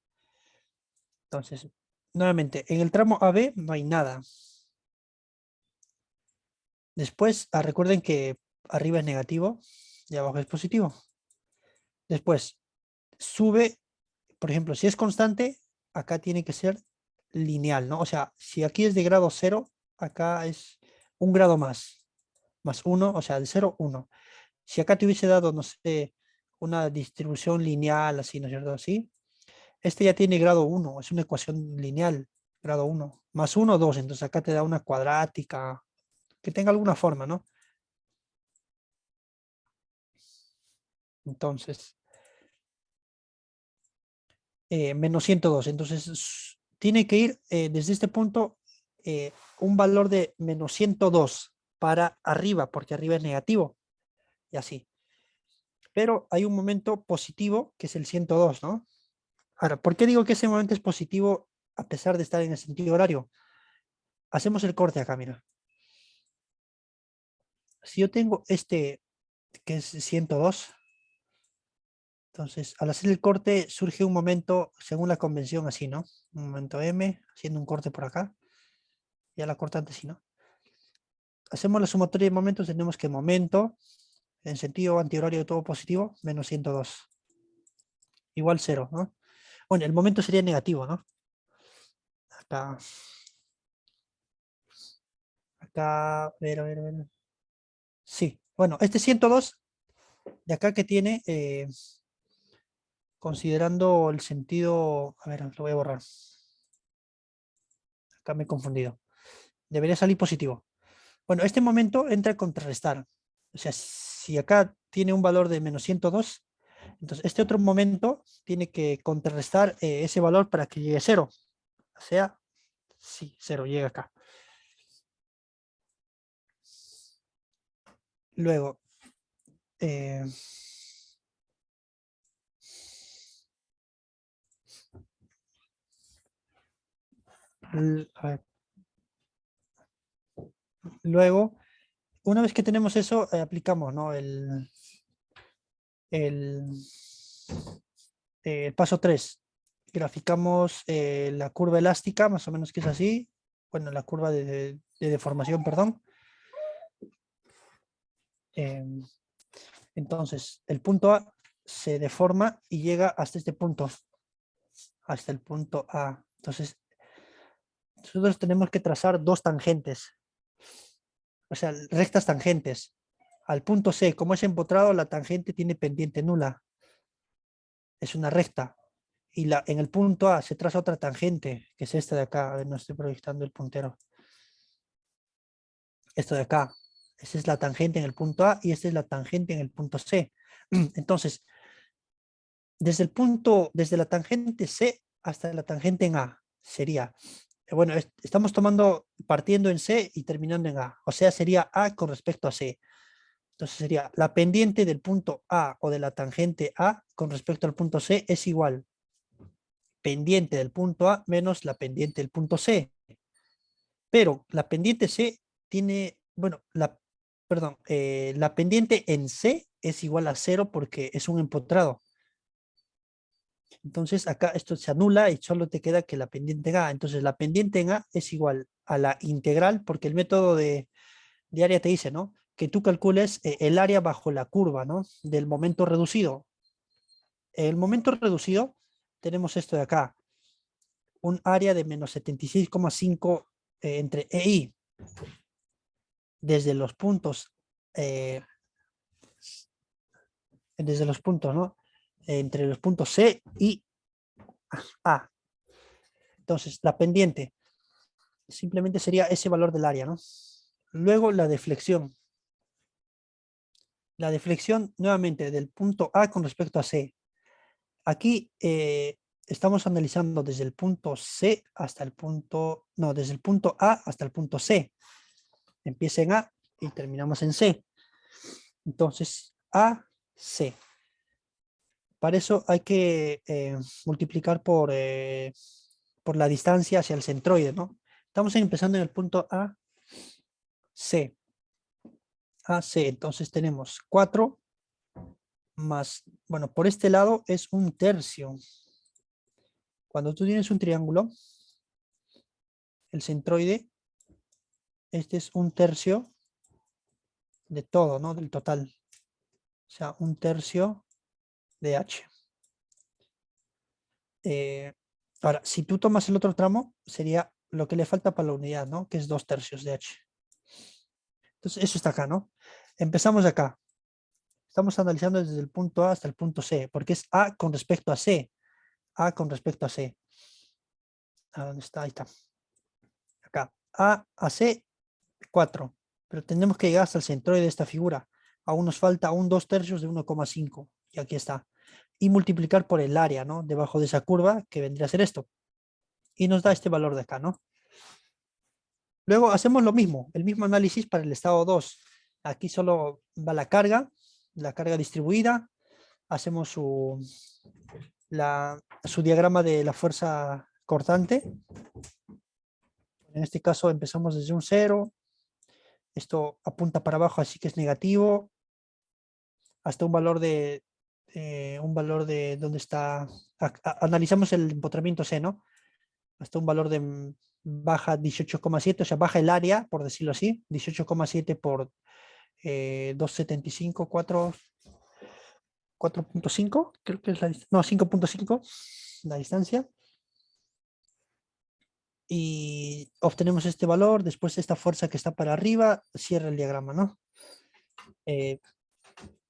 Entonces, nuevamente, en el tramo AB no hay nada. Después, recuerden que arriba es negativo y abajo es positivo. Después, sube, por ejemplo, si es constante, acá tiene que ser lineal, ¿no? O sea, si aquí es de grado 0, acá es un grado más 1, o sea, de 0, 1. Si acá te hubiese dado, no sé, una distribución lineal, así, ¿no es cierto? Así, este ya tiene grado 1, es una ecuación lineal, grado 1, más 1, 2, entonces acá te da una cuadrática, que tenga alguna forma, ¿no? Entonces, menos 102, entonces tiene que ir desde este punto un valor de menos 102 para arriba, porque arriba es negativo, y así. Pero hay un momento positivo que es el 102, ¿no? Ahora, ¿por qué digo que ese momento es positivo a pesar de estar en el sentido horario? Hacemos el corte acá, mira. Si yo tengo este que es 102, entonces al hacer el corte surge un momento, según la convención, así, ¿no? Un momento M, haciendo un corte por acá. Ya la cortante, sí, ¿no? Hacemos la sumatoria de momentos, tenemos que momento, en sentido antihorario de todo positivo, menos 102. Igual 0, ¿no? Bueno, el momento sería negativo, ¿no? Acá. Acá, a ver, a ver, a ver. Sí, bueno, este 102 de acá que tiene, considerando el sentido, a ver, lo voy a borrar. Acá me he confundido. Debería salir positivo. Bueno, este momento entra a contrarrestar. O sea, si acá tiene un valor de menos 102, entonces este otro momento tiene que contrarrestar ese valor para que llegue a 0. O sea, sí, 0 llega acá. Luego, eh, a ver, luego, una vez que tenemos eso, aplicamos, ¿no? El, el paso 3. Graficamos la curva elástica, más o menos que es así. Bueno, la curva de deformación, perdón. Entonces, el punto A se deforma y llega hasta este punto, hasta el punto A. Entonces, nosotros tenemos que trazar dos tangentes, o sea, rectas tangentes. Al punto C, como es empotrado, la tangente tiene pendiente nula. Es una recta. Y en el punto A se traza otra tangente, que es esta de acá. A ver, no estoy proyectando el puntero. Esto de acá. Esa es la tangente en el punto A y esta es la tangente en el punto C. Entonces, desde la tangente C hasta la tangente en A sería, bueno, estamos partiendo en C y terminando en A. O sea, sería A con respecto a C. Entonces sería la pendiente del punto A o de la tangente A con respecto al punto C es igual pendiente del punto A menos la pendiente del punto C. Pero la pendiente C tiene, bueno, perdón, la pendiente en C es igual a 0 porque es un empotrado. Entonces acá esto se anula y solo te queda que la pendiente en A. Entonces la pendiente en A es igual a la integral porque el método de área te dice, ¿no? Que tú calcules el área bajo la curva, ¿no? Del momento reducido. El momento reducido tenemos esto de acá. Un área de menos 76,5 entre E y I. Desde los puntos, ¿no? Entre los puntos C y A. Entonces, la pendiente simplemente sería ese valor del área, ¿no? Luego la deflexión. La deflexión nuevamente del punto A con respecto a C. Aquí estamos analizando desde el punto C hasta el punto, no, desde el punto A hasta el punto C. Empieza en A y terminamos en C. Entonces, A, C. Para eso hay que multiplicar por la distancia hacia el centroide, ¿no? Estamos empezando en el punto A, C. A, C. Entonces tenemos 4 más, bueno, por este lado es un tercio. Cuando tú tienes un triángulo, el centroide, este es un tercio de todo, ¿no? Del total. O sea, un tercio de H. Ahora, si tú tomas el otro tramo, sería lo que le falta para la unidad, ¿no? Que es 2/3 de H. Entonces, eso está acá, ¿no? Empezamos de acá. Estamos analizando desde el punto A hasta el punto C, porque es A con respecto a C. A con respecto a C. ¿A dónde está? Ahí está. Acá. A C, 4. Pero tenemos que llegar hasta el centroide de esta figura. Aún nos falta un 2/3 de 1,5. Y aquí está. Y multiplicar por el área, ¿no? Debajo de esa curva, que vendría a ser esto. y nos da este valor de acá, ¿no? Luego hacemos lo mismo, el mismo análisis para el estado 2. Aquí solo va la carga distribuida. Hacemos su diagrama de la fuerza cortante. En este caso empezamos desde un 0. Esto apunta para abajo, así que es negativo. Hasta un valor de ¿dónde está? Analizamos el empotramiento C, ¿no? Hasta un valor de baja 18,7, o sea, baja el área, por decirlo así, 18,7 por 275, 4.5, creo que es no, 5.5 la distancia. Y obtenemos este valor, después esta fuerza que está para arriba, cierra el diagrama, ¿no?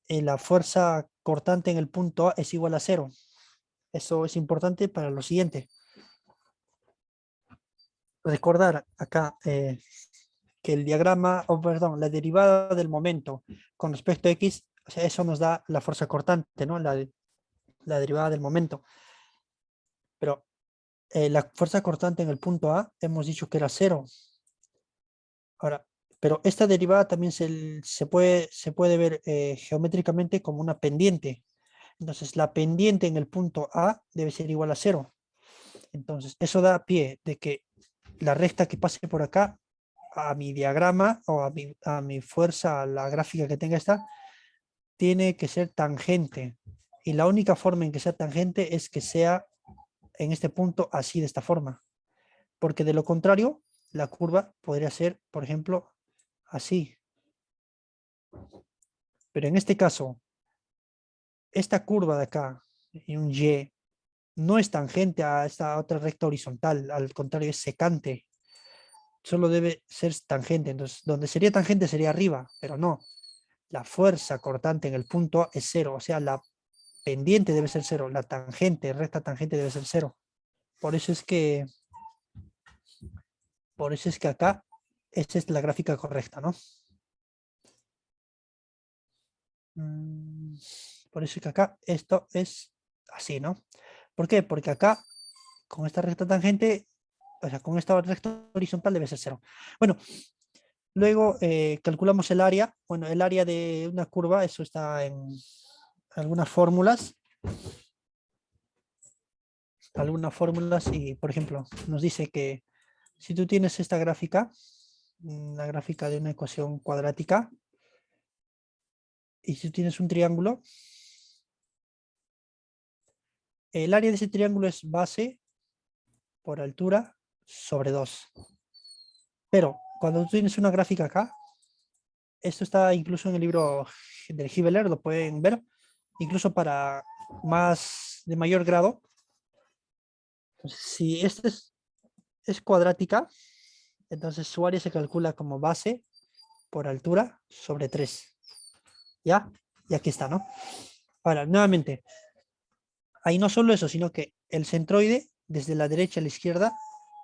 La fuerza cortante en el punto A es igual a 0. Eso es importante para lo siguiente. Recordar acá que el diagrama, perdón, la derivada del momento con respecto a X, o sea, eso nos da la fuerza cortante, ¿no? La derivada del momento. Pero la fuerza cortante en el punto A hemos dicho que era 0. Ahora, pero esta derivada también se puede ver geométricamente como una pendiente. Entonces, la pendiente en el punto A debe ser igual a 0. Entonces, eso da pie de que la recta que pase por acá a mi diagrama o a mi fuerza, a la gráfica que tenga esta, tiene que ser tangente. Y la única forma en que sea tangente es que sea en este punto así, de esta forma. Porque de lo contrario, la curva podría ser, por ejemplo, así. Pero en este caso, esta curva de acá, y un Y, no es tangente a esta otra recta horizontal, al contrario, es secante. Solo debe ser tangente. Entonces, donde sería tangente sería arriba, pero no. La fuerza cortante en el punto A es 0, o sea, la pendiente debe ser 0, la tangente, recta tangente debe ser 0. Por eso es que, acá, esta es la gráfica correcta, ¿no? Por eso es que acá esto es así, ¿no? ¿Por qué? Porque acá, con esta recta tangente, o sea, con esta recta horizontal debe ser 0. Bueno, luego calculamos el área. Bueno, el área de una curva, eso está en algunas fórmulas. Y, por ejemplo, nos dice que si tú tienes esta gráfica, una gráfica de una ecuación cuadrática, y si tú tienes un triángulo, el área de ese triángulo es base por altura sobre 2. Pero cuando tú tienes una gráfica acá, esto está incluso en el libro del Hibeler, lo pueden ver, incluso para de mayor grado. Entonces, si esta es cuadrática, entonces su área se calcula como base por altura sobre 3. ¿Ya? Y aquí está, ¿no? Ahora, nuevamente, ahí no solo eso, sino que el centroide, desde la derecha a la izquierda,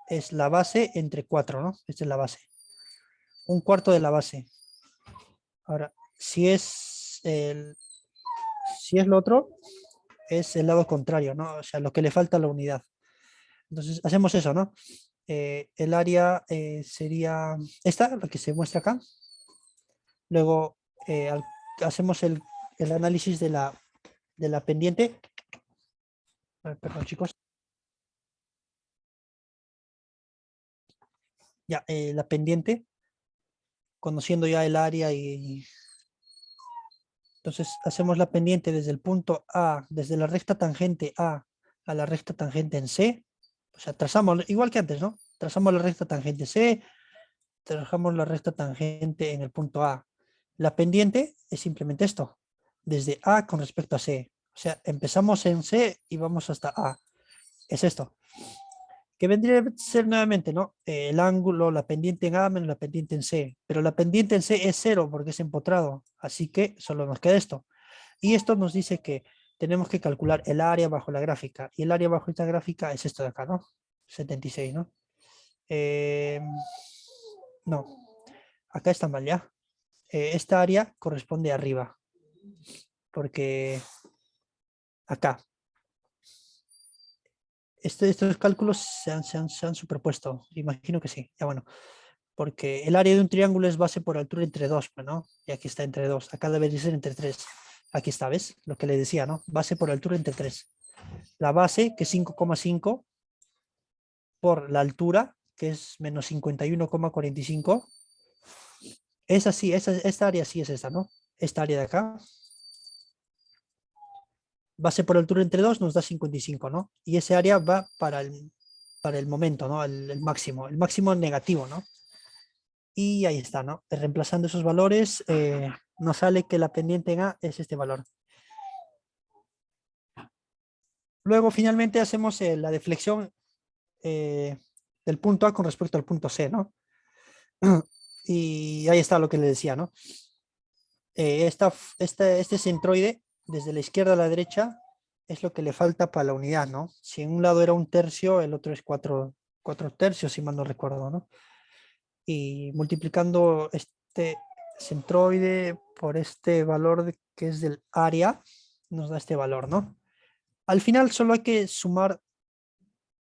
es la base entre 4, ¿no? Esta es la base. Un cuarto de la base. Ahora, si es lo otro, es el lado contrario, ¿no? O sea, lo que le falta a la unidad. Entonces, hacemos eso, ¿no? El área sería esta, la que se muestra acá. Luego, hacemos el análisis de la pendiente. Perdón, chicos. Ya, la pendiente, conociendo ya el área y entonces hacemos la pendiente desde el punto A, desde la recta tangente A a la recta tangente en C. O sea, trazamos, igual que antes, ¿no? Trazamos la recta tangente C, trazamos la recta tangente en el punto A. La pendiente es simplemente esto, desde A con respecto a C. O sea, empezamos en C y vamos hasta A. Es esto. Que vendría a ser nuevamente, ¿no? El ángulo, la pendiente en A menos la pendiente en C. Pero la pendiente en C es 0 porque es empotrado. Así que solo nos queda esto. Y esto nos dice que tenemos que calcular el área bajo la gráfica. Y el área bajo esta gráfica es esto de acá, ¿no? 76, ¿no? No. Acá está mal ya. Esta área corresponde arriba. Porque acá. estos cálculos se han superpuesto. Imagino que sí. Ya bueno. Porque el área de un triángulo es base por altura entre 2, ¿no? Y aquí está entre 2. Acá debería ser entre 3. Aquí está, ¿ves? Lo que le decía, ¿no? Base por altura entre 3. La base, que es 5,5, por la altura, que es menos 51,45. Esa sí, esta área sí es esta, ¿no? Esta área de acá. Base por altura entre 2 nos da 55, ¿no? Y ese área va para el momento, ¿no? El máximo negativo, ¿no? Y ahí está, ¿no? Reemplazando esos valores, nos sale que la pendiente en A es este valor. Luego, finalmente, hacemos la deflexión del punto A con respecto al punto C, ¿no? Y ahí está lo que le decía, ¿no? Este centroide, desde la izquierda a la derecha, es lo que le falta para la unidad, ¿no? Si en un lado era un tercio, el otro es cuatro tercios, si mal no recuerdo, ¿no? Y multiplicando este centroide por este valor que es del área, nos da este valor, ¿no? Al final solo hay que sumar,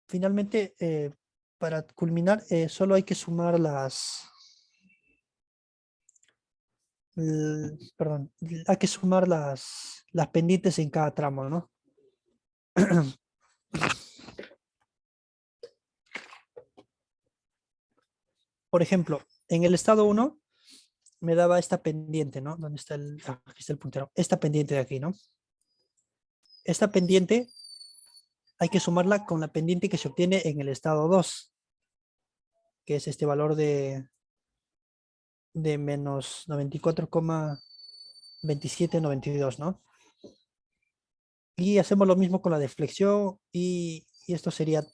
finalmente, para culminar, solo hay que sumar perdón, hay que sumar las pendientes en cada tramo, ¿no? Por ejemplo, en el estado 1 me daba esta pendiente, ¿no? ¿Dónde está aquí está el puntero? Esta pendiente de aquí, ¿no? Esta pendiente hay que sumarla con la pendiente que se obtiene en el estado 2, que es este valor de menos 94,2792, ¿no? Y hacemos lo mismo con la deflexión y esto sería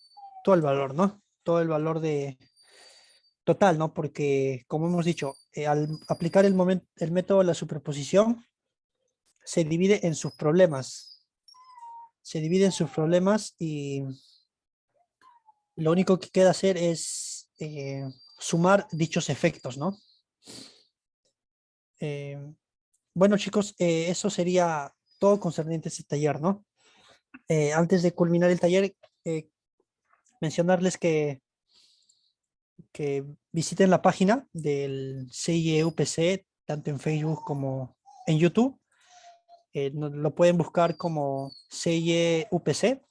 todo el valor, ¿no? Todo el valor de total, ¿no? Porque, como hemos dicho, al aplicar el método de la superposición, se divide en sus problemas. Se divide en sus problemas y lo único que queda hacer es sumar dichos efectos, ¿no? Bueno, chicos, eso sería todo concerniente a este taller, ¿no? Antes de culminar el taller, mencionarles que visiten la página del CIE UPC, tanto en Facebook como en YouTube. Lo pueden buscar como CIE UPC.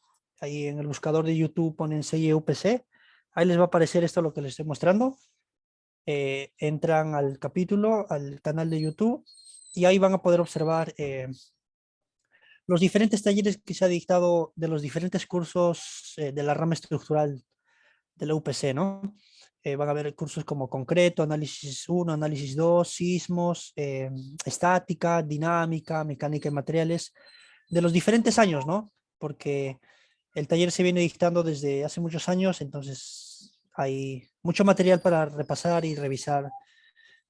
Ahí en el buscador de YouTube ponen CIE UPC. Ahí les va a aparecer esto lo que les estoy mostrando. Entran al capítulo, al canal de YouTube, y ahí van a poder observar los diferentes talleres que se ha dictado de los diferentes cursos de la rama estructural de la UPC, ¿no? Van a haber cursos como concreto, análisis 1, análisis 2, sismos, estática, dinámica, mecánica de materiales, de los diferentes años, ¿no? Porque el taller se viene dictando desde hace muchos años, entonces hay mucho material para repasar y revisar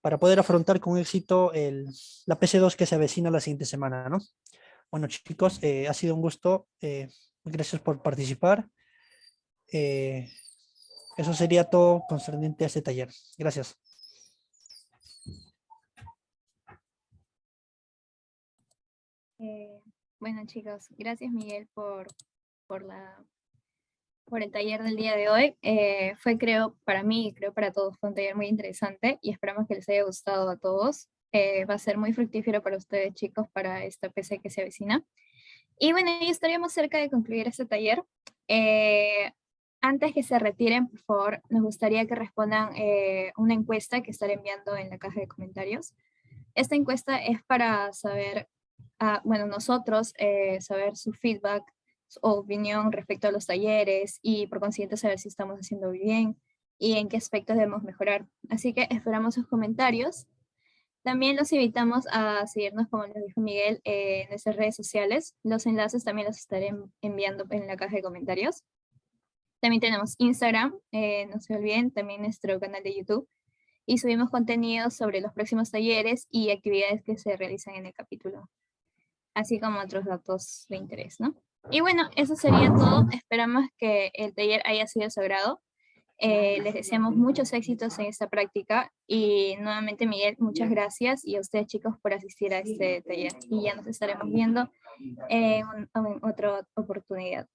para poder afrontar con éxito la PC2 que se avecina la siguiente semana, ¿no? Bueno, chicos, ha sido un gusto. Gracias por participar. Eh, Eso sería todo concerniente a este taller. Gracias. Bueno, chicos, gracias Miguel por la, por el taller del día de hoy. Fue, creo, para mí y creo para todos, fue un taller muy interesante y esperamos que les haya gustado a todos. Va a ser muy fructífero para ustedes, chicos, para esta PC que se avecina. Y bueno, ya estaríamos cerca de concluir este taller. Antes que se retiren, por favor, nos gustaría que respondan una encuesta que estaré enviando en la caja de comentarios. Esta encuesta es para saber, bueno, nosotros, saber su feedback o opinión respecto a los talleres y por consiguiente saber si estamos haciendo bien y en qué aspectos debemos mejorar. Así que esperamos sus comentarios. También los invitamos a seguirnos, como les dijo Miguel, en nuestras redes sociales. Los enlaces también los estaré enviando en la caja de comentarios. También tenemos Instagram, no se olviden, también nuestro canal de YouTube. Y subimos contenido sobre los próximos talleres y actividades que se realizan en el capítulo, así como otros datos de interés, ¿no? Y bueno, eso sería todo. Esperamos que el taller haya sido de su agrado. Les deseamos muchos éxitos en esta práctica y nuevamente Miguel, muchas gracias y a ustedes chicos por asistir a este taller y ya nos estaremos viendo en otra oportunidad.